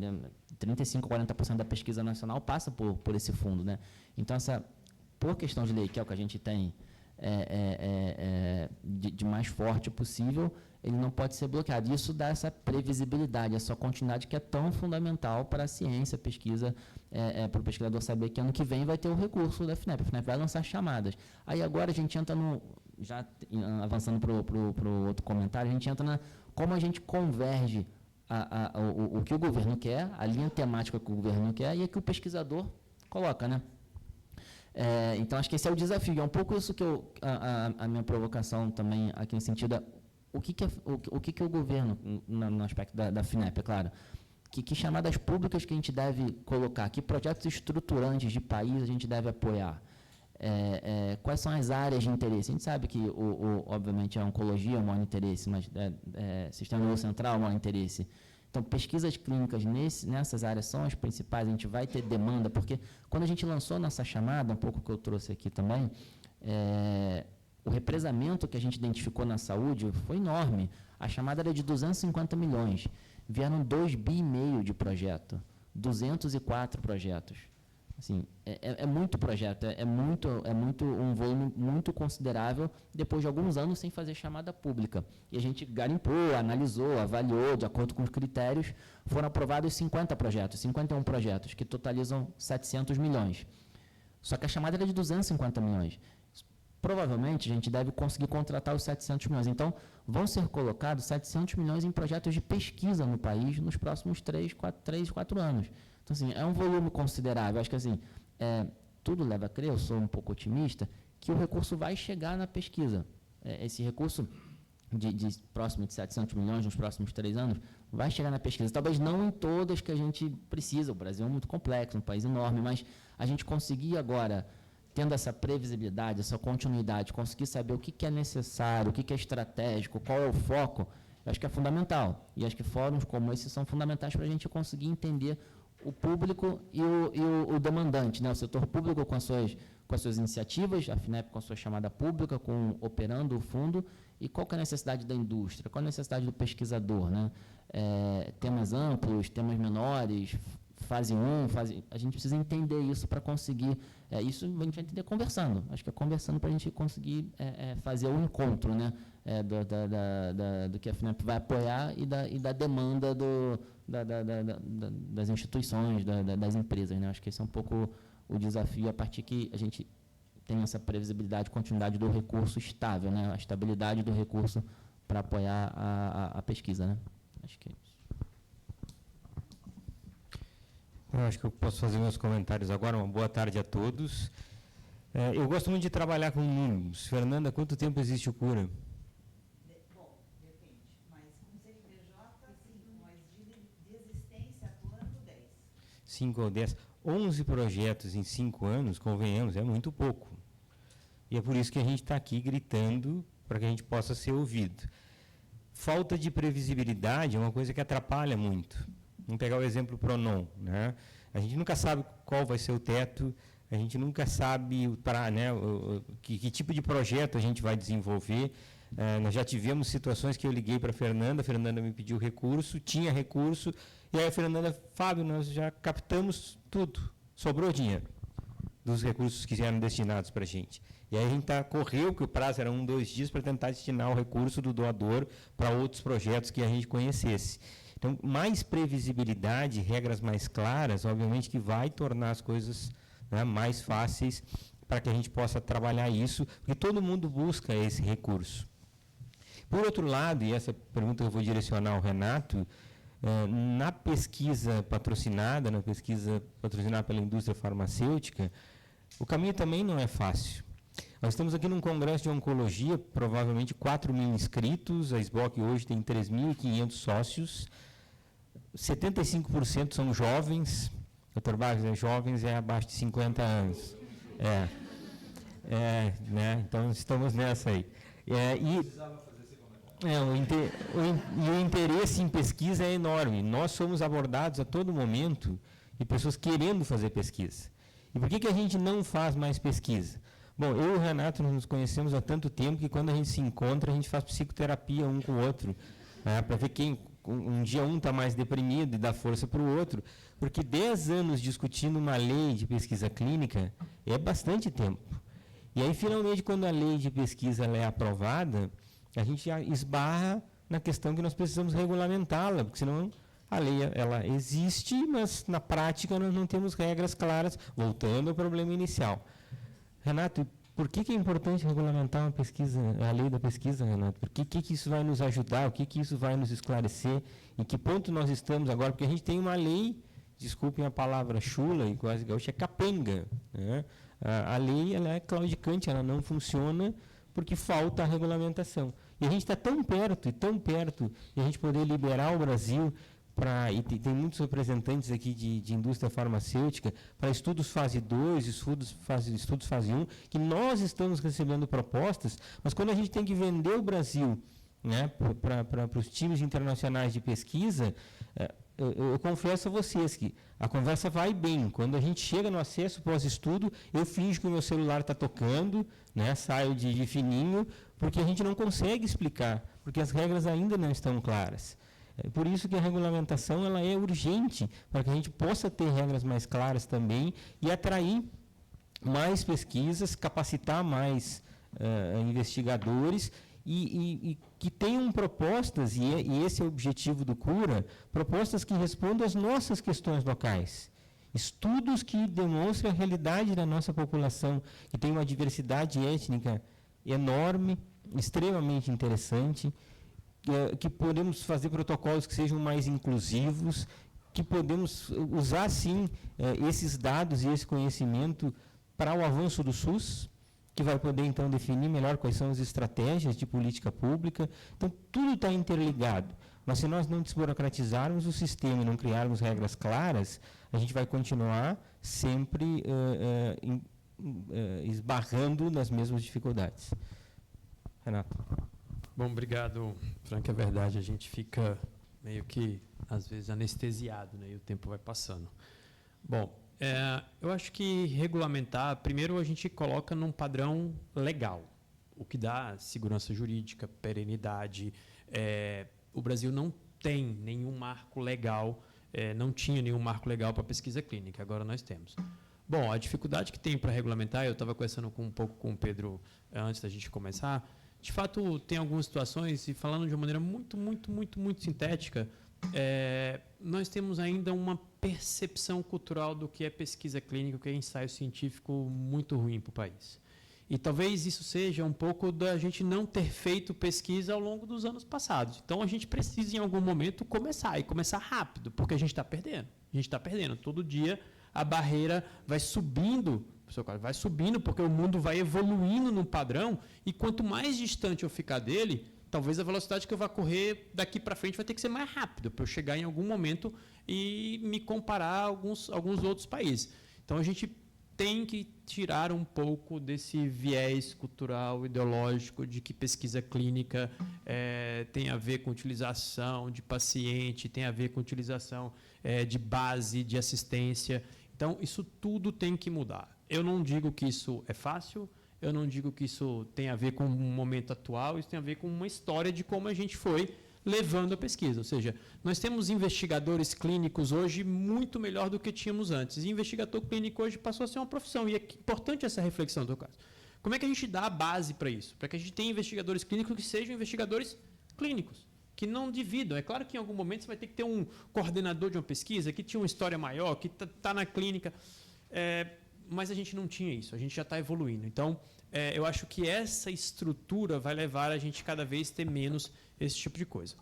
35% a 40% da pesquisa nacional passa por esse fundo, né? Então, por questão de lei, que é o que a gente tem de mais forte possível, ele não pode ser bloqueado. Isso dá essa previsibilidade, essa continuidade que é tão fundamental para a ciência, a pesquisa, para o pesquisador saber que ano que vem vai ter o recurso da FINEP. A FINEP vai lançar chamadas. Aí agora a gente entra já avançando para o outro comentário, a gente entra como a gente converge o que o governo quer, a linha temática que o governo quer e a que o pesquisador coloca, né? Então, acho que esse é o desafio. É um pouco isso que a minha provocação também aqui no sentido o que o governo, no aspecto da FINEP, é claro, que chamadas públicas que a gente deve colocar, que projetos estruturantes de país a gente deve apoiar, quais são as áreas de interesse. A gente sabe que, obviamente, a oncologia é o maior interesse, mas sistema nervoso central é o maior interesse. Então, pesquisas clínicas nessas áreas são as principais, a gente vai ter demanda, porque quando a gente lançou nossa chamada, um pouco que eu trouxe aqui também, o represamento que a gente identificou na saúde foi enorme. A chamada era de 250 milhões. Vieram 2,5 bi de projeto, 204 projetos. Assim, é muito projeto, é muito um volume muito considerável depois de alguns anos sem fazer chamada pública. E a gente garimpou, analisou, avaliou, de acordo com os critérios, foram aprovados 51 projetos, que totalizam 700 milhões. Só que a chamada era de 250 milhões. Provavelmente, a gente deve conseguir contratar os 700 milhões. Então, vão ser colocados 700 milhões em projetos de pesquisa no país nos próximos 3, 4 anos. Então, assim, é um volume considerável. Acho que, assim, tudo leva a crer, eu sou um pouco otimista, que o recurso vai chegar na pesquisa. Esse recurso de próximo de 700 milhões nos próximos 3 anos vai chegar na pesquisa. Talvez não em todas que a gente precisa. O Brasil é muito complexo, um país enorme, mas a gente conseguir agora, tendo essa previsibilidade, essa continuidade, conseguir saber o que é necessário, o que é estratégico, qual é o foco, eu acho que é fundamental. E acho que fóruns como esse são fundamentais para a gente conseguir entender o público e o demandante, né? O setor público com as suas iniciativas, a FINEP com a sua chamada pública, operando o fundo, e qual que é a necessidade da indústria, qual a necessidade do pesquisador, né? Temas amplos, temas menores, fase 1, a gente precisa entender isso para conseguir, isso a gente vai entender conversando, acho que é conversando para a gente conseguir fazer o encontro, né? Do que a FINEP vai apoiar e da demanda das instituições, das empresas, né? Acho que esse é um pouco o desafio, a partir que a gente tem essa previsibilidade, continuidade do recurso estável, né? A estabilidade do recurso para apoiar a pesquisa, né? Acho que é isso. Eu acho que eu posso fazer meus comentários agora. Uma boa tarde a todos. Eu gosto muito de trabalhar com números. Fernanda, quanto tempo existe o Cura? Bom, depende, mas com CNPJ, 5, mas de existência atuando 10. 5 ou 10. 11 projetos em 5 anos, convenhamos, é muito pouco. E é por isso que a gente está aqui gritando para que a gente possa ser ouvido. Falta de previsibilidade é uma coisa que atrapalha muito. Vamos pegar o exemplo Pronon, né? A gente nunca sabe qual vai ser o teto, a gente nunca sabe que tipo de projeto a gente vai desenvolver. Nós já tivemos situações que eu liguei para a Fernanda me pediu recurso, tinha recurso, e aí a Fernanda, Fábio, nós já captamos tudo, sobrou dinheiro dos recursos que eram destinados para a gente. E aí a gente correu, que o prazo era 1, 2 dias, para tentar destinar o recurso do doador para outros projetos que a gente conhecesse. Então, mais previsibilidade, regras mais claras, obviamente que vai tornar as coisas, né, mais fáceis para que a gente possa trabalhar isso, porque todo mundo busca esse recurso. Por outro lado, e essa pergunta eu vou direcionar ao Renato, na pesquisa patrocinada pela indústria farmacêutica, o caminho também não é fácil. Nós estamos aqui num congresso de oncologia, provavelmente 4.000 inscritos, a SBOC hoje tem 3.500 sócios, 75% são jovens, Dr. Barros, jovens é abaixo de 50 anos. Né? Então, estamos nessa aí. O interesse em pesquisa é enorme. Nós somos abordados a todo momento de pessoas querendo fazer pesquisa. E por que a gente não faz mais pesquisa? Bom, eu e o Renato nos conhecemos há tanto tempo que quando a gente se encontra, a gente faz psicoterapia um com o outro, para ver quem um dia um está mais deprimido e dá força para o outro, porque 10 anos discutindo uma lei de pesquisa clínica é bastante tempo. E aí, finalmente, quando a lei de pesquisa ela é aprovada, a gente já esbarra na questão que nós precisamos regulamentá-la, porque senão a lei ela existe, mas na prática nós não temos regras claras, voltando ao problema inicial. Renato, por que é importante regulamentar uma pesquisa, a lei da pesquisa, Renato? Por que isso vai nos ajudar? O que isso vai nos esclarecer? Em que ponto nós estamos agora? Porque a gente tem uma lei, desculpem a palavra chula e quase gaúcha, é capenga. Né? A lei ela é claudicante, ela não funciona porque falta a regulamentação. E a gente está tão perto de a gente poder liberar o Brasil e tem muitos representantes aqui de indústria farmacêutica, para estudos fase 2, estudos fase 1, que nós estamos recebendo propostas, mas quando a gente tem que vender o Brasil, né, para os times internacionais de pesquisa, eu confesso a vocês que a conversa vai bem. Quando a gente chega no acesso pós-estudo, eu finjo que o meu celular está tocando, né, saio de fininho, porque a gente não consegue explicar, porque as regras ainda não estão claras. Por isso que a regulamentação ela é urgente, para que a gente possa ter regras mais claras também e atrair mais pesquisas, capacitar mais investigadores e que tenham propostas, e esse é o objetivo do Cura, propostas que respondam às nossas questões locais. Estudos que demonstrem a realidade da nossa população, que tem uma diversidade étnica enorme, extremamente interessante, que podemos fazer protocolos que sejam mais inclusivos, que podemos usar, sim, esses dados e esse conhecimento para o avanço do SUS, que vai poder, então, definir melhor quais são as estratégias de política pública. Então, tudo está interligado. Mas, se nós não desburocratizarmos o sistema e não criarmos regras claras, a gente vai continuar sempre esbarrando nas mesmas dificuldades. Renato. Bom, obrigado, Frank. É verdade, a gente fica meio que, às vezes, anestesiado, né, e o tempo vai passando. Bom, eu acho que regulamentar, primeiro a gente coloca num padrão legal, o que dá segurança jurídica, perenidade. O Brasil não tem nenhum marco legal, não tinha nenhum marco legal para pesquisa clínica, agora nós temos. Bom, a dificuldade que tem para regulamentar, eu estava conversando um pouco com o Pedro antes da gente começar. De fato, tem algumas situações, e falando de uma maneira muito sintética, nós temos ainda uma percepção cultural do que é pesquisa clínica, o que é ensaio científico muito ruim para o país. E talvez isso seja um pouco da gente não ter feito pesquisa ao longo dos anos passados. Então, a gente precisa, em algum momento, começar, e começar rápido, porque a gente está perdendo. A gente está perdendo. Todo dia, a barreira vai subindo, porque o mundo vai evoluindo num padrão, e quanto mais distante eu ficar dele, talvez a velocidade que eu vá correr daqui para frente vai ter que ser mais rápida, para eu chegar em algum momento e me comparar a alguns outros países. Então, a gente tem que tirar um pouco desse viés cultural, ideológico, de que pesquisa clínica tem a ver com utilização de paciente, tem a ver com utilização de base, de assistência. Então, isso tudo tem que mudar. Eu não digo que isso é fácil, eu não digo que isso tem a ver com o momento atual, isso tem a ver com uma história de como a gente foi levando a pesquisa. Ou seja, nós temos investigadores clínicos hoje muito melhor do que tínhamos antes. E investigador clínico hoje passou a ser uma profissão. E é importante essa reflexão, do caso. Como é que a gente dá a base para isso? Para que a gente tenha investigadores clínicos que sejam investigadores clínicos, que não dividam. É claro que em algum momento você vai ter que ter um coordenador de uma pesquisa que tinha uma história maior, que está na clínica, mas a gente não tinha isso, a gente já está evoluindo. Então, eu acho que essa estrutura vai levar a gente cada vez ter menos esse tipo de coisa.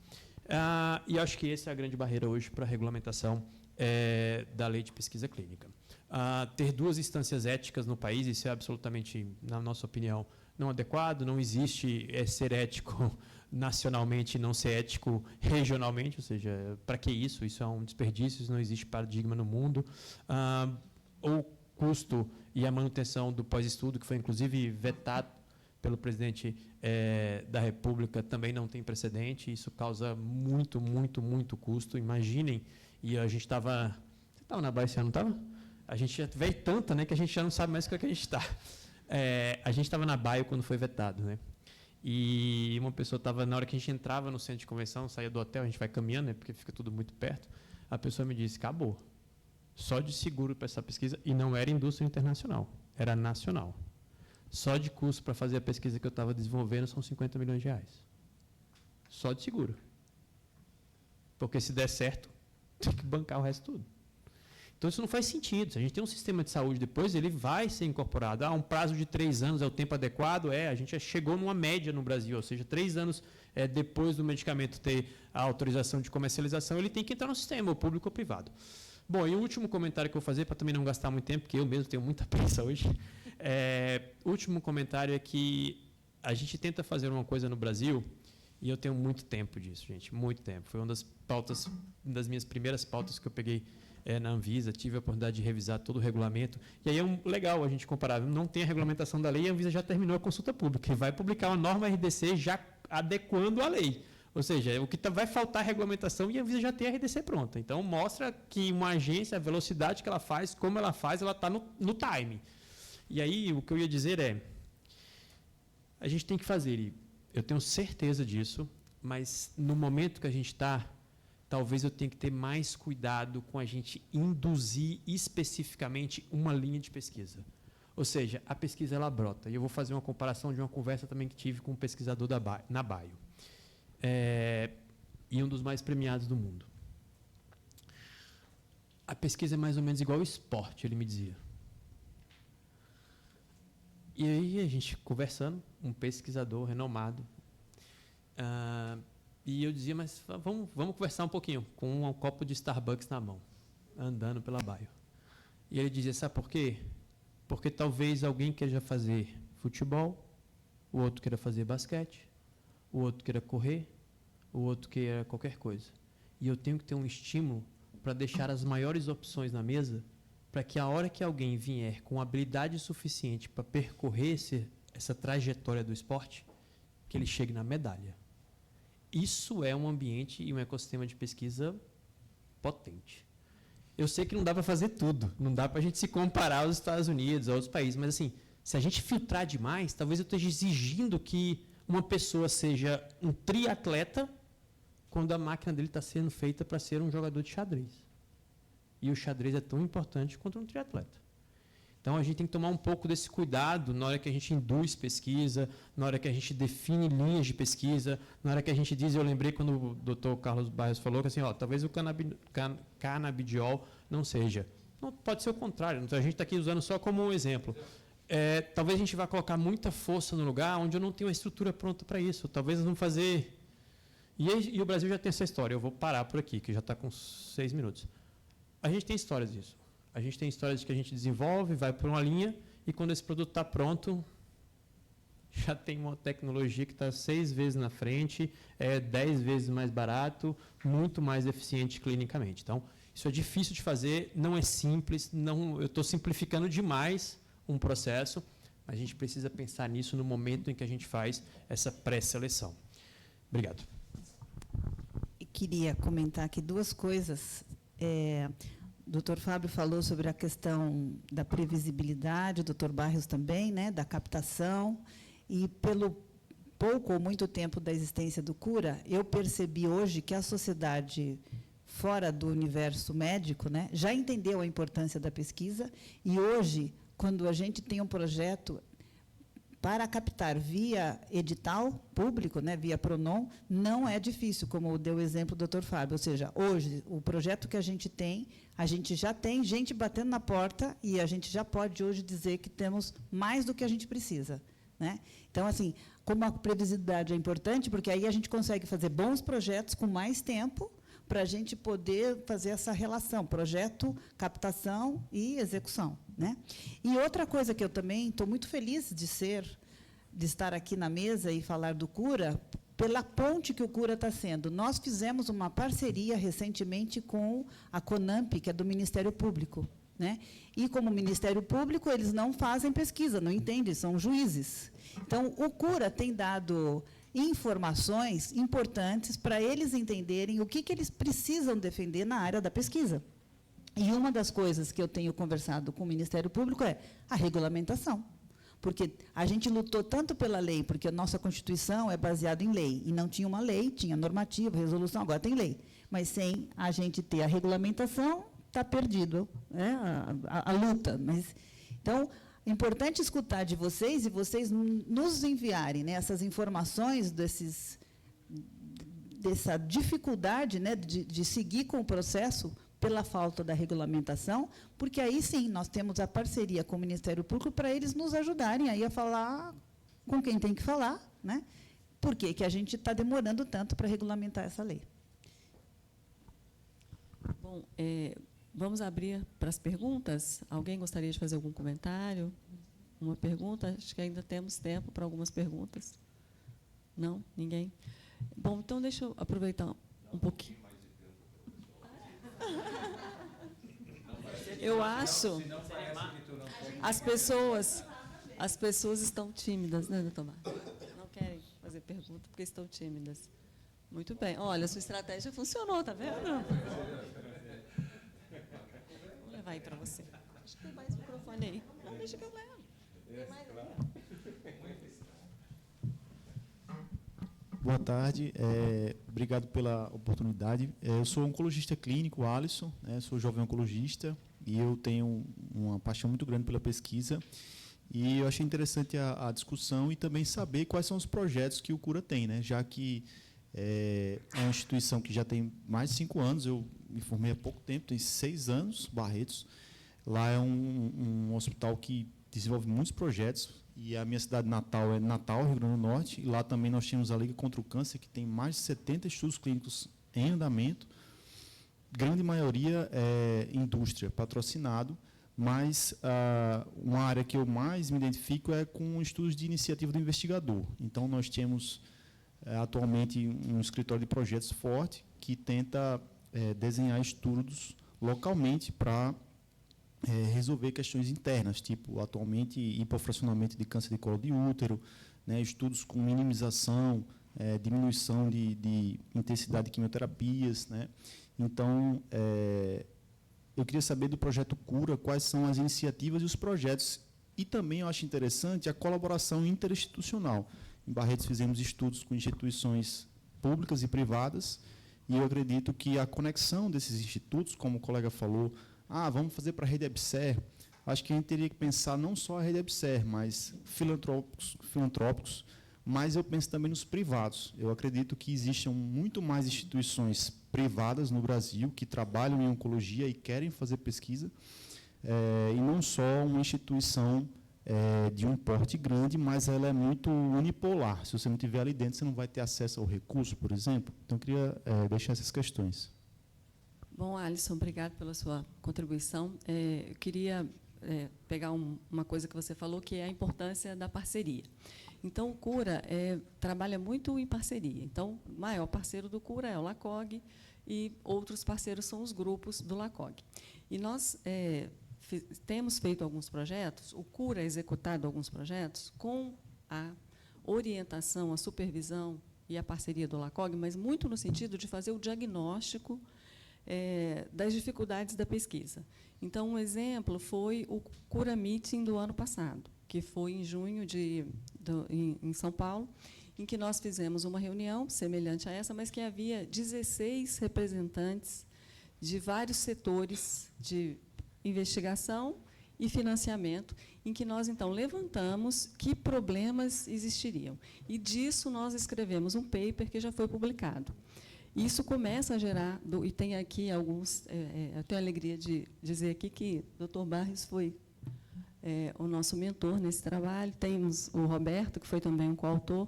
E acho que essa é a grande barreira hoje para a regulamentação da lei de pesquisa clínica. Ter 2 instâncias éticas no país, isso é absolutamente, na nossa opinião, não adequado. Não existe ser ético nacionalmente e não ser ético regionalmente, ou seja, para que isso? Isso é um desperdício, isso não existe paradigma no mundo. O custo e a manutenção do pós-estudo, que foi inclusive vetado pelo presidente da República, também não tem precedente. Isso causa muito, muito, muito custo. Imaginem, e a gente estava... Você estava na Bahia esse ano, não estava? A gente já veio tanta, né, que a gente já não sabe mais o que a gente está. A gente estava na Baio quando foi vetado, né? E uma pessoa estava, na hora que a gente entrava no centro de convenção, saía do hotel, a gente vai caminhando, né, porque fica tudo muito perto, a pessoa me disse, acabou. Só de seguro para essa pesquisa, e não era indústria internacional, era nacional. Só de custo para fazer a pesquisa que eu estava desenvolvendo são 50 milhões de reais. Só de seguro. Porque se der certo, tem que bancar o resto tudo. Então, isso não faz sentido. Se a gente tem um sistema de saúde depois, ele vai ser incorporado. Um prazo de 3 anos é o tempo adequado? A gente já chegou numa média no Brasil, ou seja, 3 anos depois do medicamento ter a autorização de comercialização, ele tem que entrar no sistema, ou público ou privado. Bom, e o último comentário que eu vou fazer, para também não gastar muito tempo, porque eu mesmo tenho muita pressa hoje, o último comentário é que a gente tenta fazer uma coisa no Brasil, e eu tenho muito tempo disso, gente, muito tempo. Foi uma das minhas primeiras pautas que eu peguei na Anvisa, tive a oportunidade de revisar todo o regulamento, e aí legal a gente comparar, não tem a regulamentação da lei, e a Anvisa já terminou a consulta pública, e vai publicar uma norma RDC já adequando a lei. Ou seja, o que vai faltar é regulamentação e a Anvisa já tem a RDC pronta. Então, mostra que uma agência, a velocidade que ela faz, como ela faz, ela está no time. E aí, o que eu ia dizer a gente tem que fazer, e eu tenho certeza disso, mas no momento que a gente está, talvez eu tenha que ter mais cuidado com a gente induzir especificamente uma linha de pesquisa. Ou seja, a pesquisa ela brota. E eu vou fazer uma comparação de uma conversa também que tive com um pesquisador na Baio. E um dos mais premiados do mundo. A pesquisa é mais ou menos igual ao esporte, ele me dizia. E aí a gente conversando, um pesquisador renomado, e eu dizia, mas vamos conversar um pouquinho, com um copo de Starbucks na mão, andando pela Baio. E ele dizia, sabe por quê? Porque talvez alguém queira fazer futebol, o outro queira fazer basquete, o outro queira correr, o outro queira qualquer coisa. E eu tenho que ter um estímulo para deixar as maiores opções na mesa, para que a hora que alguém vier com habilidade suficiente para percorrer essa trajetória do esporte, que ele chegue na medalha. Isso é um ambiente e um ecossistema de pesquisa potente. Eu sei que não dá para fazer tudo, não dá para a gente se comparar aos Estados Unidos, a outros países, mas assim, se a gente filtrar demais, talvez eu esteja exigindo que uma pessoa seja um triatleta quando a máquina dele está sendo feita para ser um jogador de xadrez. E o xadrez é tão importante quanto um triatleta. Então, a gente tem que tomar um pouco desse cuidado na hora que a gente induz pesquisa, na hora que a gente define linhas de pesquisa, na hora que a gente diz, eu lembrei quando o Dr. Carlos Barros falou que assim, talvez o canabidiol não seja. Não, pode ser o contrário, então a gente está aqui usando só como um exemplo. Talvez a gente vá colocar muita força no lugar onde eu não tenho uma estrutura pronta para isso. Talvez nós vamos fazer... E o Brasil já tem essa história, eu vou parar por aqui, que já está com 6 minutos. A gente tem histórias disso. A gente tem histórias de que a gente desenvolve, vai por uma linha, e quando esse produto está pronto, já tem uma tecnologia que está 6 vezes na frente, 10 vezes mais barato, muito mais eficiente clinicamente. Então, isso é difícil de fazer, não é simples, eu estou simplificando demais um processo, mas a gente precisa pensar nisso no momento em que a gente faz essa pré-seleção. Obrigado. E queria comentar aqui 2 coisas. O Dr. Fábio falou sobre a questão da previsibilidade, o Dr. Barros também, né, da captação, e pelo pouco ou muito tempo da existência do Cura, eu percebi hoje que a sociedade fora do universo médico, né, já entendeu a importância da pesquisa, e hoje, quando a gente tem um projeto para captar via edital público, né, via Pronon, não é difícil, como deu o exemplo do Dr. Fábio. Ou seja, hoje, o projeto que a gente já tem gente batendo na porta e a gente já pode hoje dizer que temos mais do que a gente precisa. né? Então, assim, como a previsibilidade é importante, porque aí a gente consegue fazer bons projetos com mais tempo para a gente poder fazer essa relação, projeto, captação e execução, né? E outra coisa que eu também estou muito feliz de estar aqui na mesa e falar do Cura, pela ponte que o Cura está sendo. Nós fizemos uma parceria recentemente com a CONAMP, que é do Ministério Público, né? E, como Ministério Público, eles não fazem pesquisa, não entendem, são juízes. Então, o Cura tem dado informações importantes para eles entenderem o que eles precisam defender na área da pesquisa. E uma das coisas que eu tenho conversado com o Ministério Público é a regulamentação. Porque a gente lutou tanto pela lei, porque a nossa Constituição é baseada em lei, e não tinha uma lei, tinha normativa, resolução, agora tem lei. Mas sem a gente ter a regulamentação, está perdido, né, a luta. Mas, então, é importante escutar de vocês e vocês nos enviarem, né, essas informações dessa dificuldade, né, de seguir com o processo pela falta da regulamentação, porque aí sim nós temos a parceria com o Ministério Público para eles nos ajudarem aí a falar com quem tem que falar, né? Por que a gente está demorando tanto para regulamentar essa lei? Bom, vamos abrir para as perguntas. Alguém gostaria de fazer algum comentário? Uma pergunta? Acho que ainda temos tempo para algumas perguntas. Não? Ninguém? Bom, então deixa eu aproveitar um pouquinho. Eu acho. As pessoas estão tímidas, né, doutor Marcos? Não querem fazer pergunta porque estão tímidas. Muito bem. Olha, a sua estratégia funcionou, tá vendo? Vou levar aí para você. Acho que tem mais microfone aí. Não, deixa que eu levo. Tem mais aí. Boa tarde, obrigado pela oportunidade. Eu sou oncologista clínico, Alisson, né, sou jovem oncologista e eu tenho uma paixão muito grande pela pesquisa e eu achei interessante a discussão e também saber quais são os projetos que o Cura tem, né, já que é uma instituição que já tem mais de 5 anos, eu me formei há pouco tempo, tem 6 anos, Barretos. Lá é um hospital que desenvolve muitos projetos, e a minha cidade natal é Natal, Rio Grande do Norte, e lá também nós tínhamos a Liga contra o Câncer, que tem mais de 70 estudos clínicos em andamento, grande maioria é indústria, patrocinado, mas uma área que eu mais me identifico é com estudos de iniciativa do investigador. Então, nós temos atualmente um escritório de projetos forte que tenta desenhar estudos localmente para resolver questões internas, tipo, atualmente, hipofracionamento de câncer de colo de útero, né, estudos com minimização, diminuição de intensidade de quimioterapias, né. Então, eu queria saber do projeto Cura, quais são as iniciativas e os projetos. E também eu acho interessante a colaboração interinstitucional. Em Barretos fizemos estudos com instituições públicas e privadas, e eu acredito que a conexão desses institutos, como o colega falou, vamos fazer para a rede EBSER, acho que a gente teria que pensar não só a rede EBSER, mas filantrópicos, mas eu penso também nos privados. Eu acredito que existam muito mais instituições privadas no Brasil que trabalham em oncologia e querem fazer pesquisa, e não só uma instituição de um porte grande, mas ela é muito unipolar. Se você não estiver ali dentro, você não vai ter acesso ao recurso, por exemplo. Então, eu queria deixar essas questões. Bom, Alisson, obrigado pela sua contribuição. Eu queria pegar uma coisa que você falou, que é a importância da parceria. Então, o Cura trabalha muito em parceria. Então, o maior parceiro do Cura é o LACOG e outros parceiros são os grupos do LACOG. E nós temos feito alguns projetos, o Cura é executado alguns projetos com a orientação, a supervisão e a parceria do LACOG, mas muito no sentido de fazer o diagnóstico das dificuldades da pesquisa. Então, um exemplo foi o Cura Meeting do ano passado, que foi em junho em São Paulo, em que nós fizemos uma reunião semelhante a essa, mas que havia 16 representantes de vários setores de investigação e financiamento, em que nós, então, levantamos que problemas existiriam. E disso nós escrevemos um paper que já foi publicado. Isso começa a gerar, e tem aqui alguns, eu tenho a alegria de dizer aqui que o Dr. Barros foi o nosso mentor nesse trabalho. Temos o Roberto, que foi também um coautor.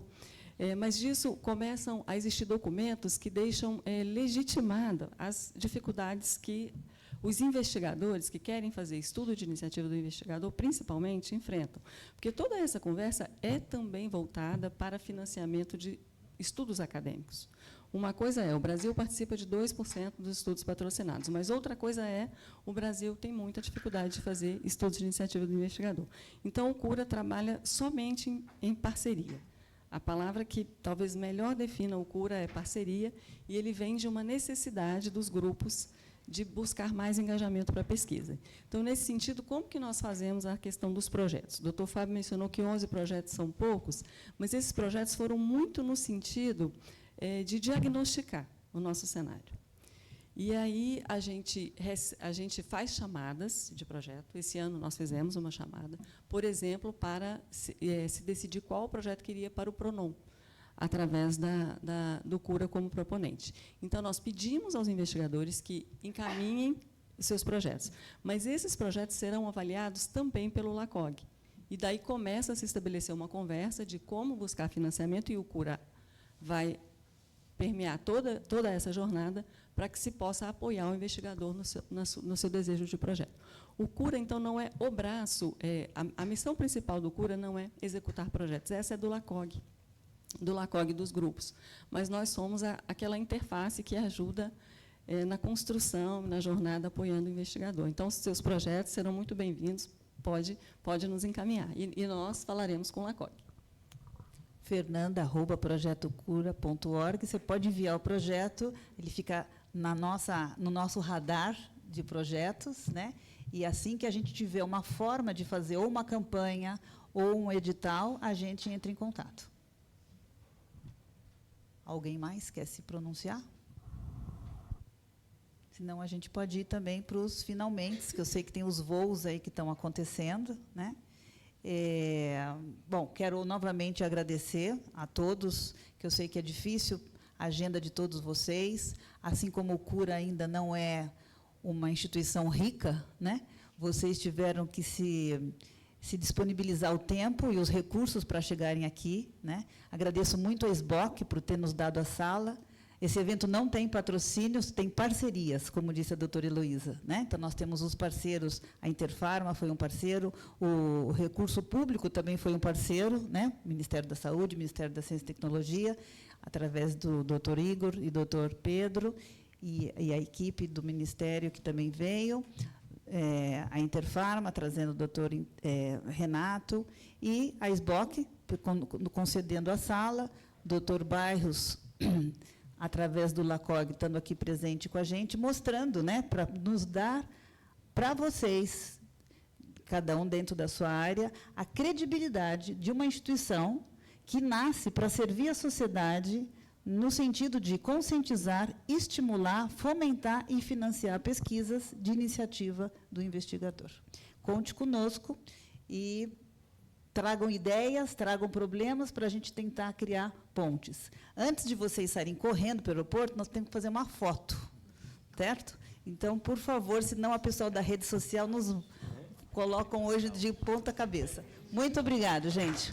Mas disso começam a existir documentos que deixam legitimada as dificuldades que os investigadores que querem fazer estudo de iniciativa do investigador, principalmente, enfrentam. Porque toda essa conversa é também voltada para financiamento de estudos acadêmicos. Uma coisa o Brasil participa de 2% dos estudos patrocinados, mas outra coisa o Brasil tem muita dificuldade de fazer estudos de iniciativa do investigador. Então, o CURA trabalha somente em parceria. A palavra que talvez melhor defina o CURA é parceria, e ele vem de uma necessidade dos grupos de buscar mais engajamento para a pesquisa. Então, nesse sentido, como que nós fazemos a questão dos projetos? O doutor Fábio mencionou que 11 projetos são poucos, mas esses projetos foram muito no sentido de diagnosticar o nosso cenário. E aí a gente faz chamadas de projeto. Esse ano nós fizemos uma chamada, por exemplo, para se decidir qual projeto queria para o PRONON, através do CURA como proponente. Então, nós pedimos aos investigadores que encaminhem os seus projetos, mas esses projetos serão avaliados também pelo LACOG. E daí começa a se estabelecer uma conversa de como buscar financiamento, e o CURA vai permear toda essa jornada para que se possa apoiar o investigador no seu desejo de projeto. O CURA, então, não é o braço, a missão principal do CURA não é executar projetos, essa é do LACOG dos grupos. Mas nós somos aquela interface que ajuda na construção, na jornada, apoiando o investigador. Então, os seus projetos serão muito bem-vindos, pode nos encaminhar. E nós falaremos com o LACOG. Fernanda@projetocura.org. Você pode enviar o projeto, ele fica no nosso radar de projetos, né? E assim que a gente tiver uma forma de fazer ou uma campanha ou um edital, a gente entra em contato. Alguém mais quer se pronunciar? Senão, a gente pode ir também para os finalmente, que eu sei que tem os voos aí que estão acontecendo, né? Bom, quero novamente agradecer a todos, que eu sei que é difícil a agenda de todos vocês, assim como o CURA ainda não é uma instituição rica, né? Vocês tiveram que se disponibilizar o tempo e os recursos para chegarem aqui, né? Agradeço muito a SBOC por ter nos dado a sala. Esse evento não tem patrocínios, tem parcerias, como disse a doutora Heloísa, né? Então, nós temos os parceiros, a Interfarma foi um parceiro, o Recurso Público também foi um parceiro, né? Ministério da Saúde, Ministério da Ciência e Tecnologia, através do doutor Igor e doutor Pedro, e a equipe do Ministério que também veio, a Interfarma, trazendo o doutor Renato, e a SBOC, concedendo a sala, doutor Bairros, através do LACOG, estando aqui presente com a gente, mostrando, né, para nos dar, para vocês, cada um dentro da sua área, a credibilidade de uma instituição que nasce para servir a sociedade no sentido de conscientizar, estimular, fomentar e financiar pesquisas de iniciativa do investigador. Conte conosco e tragam ideias, tragam problemas para a gente tentar criar pontes. Antes de vocês saírem correndo para o aeroporto, nós temos que fazer uma foto, certo? Então, por favor, senão a pessoal da rede social nos colocam hoje de ponta cabeça. Muito obrigado, gente.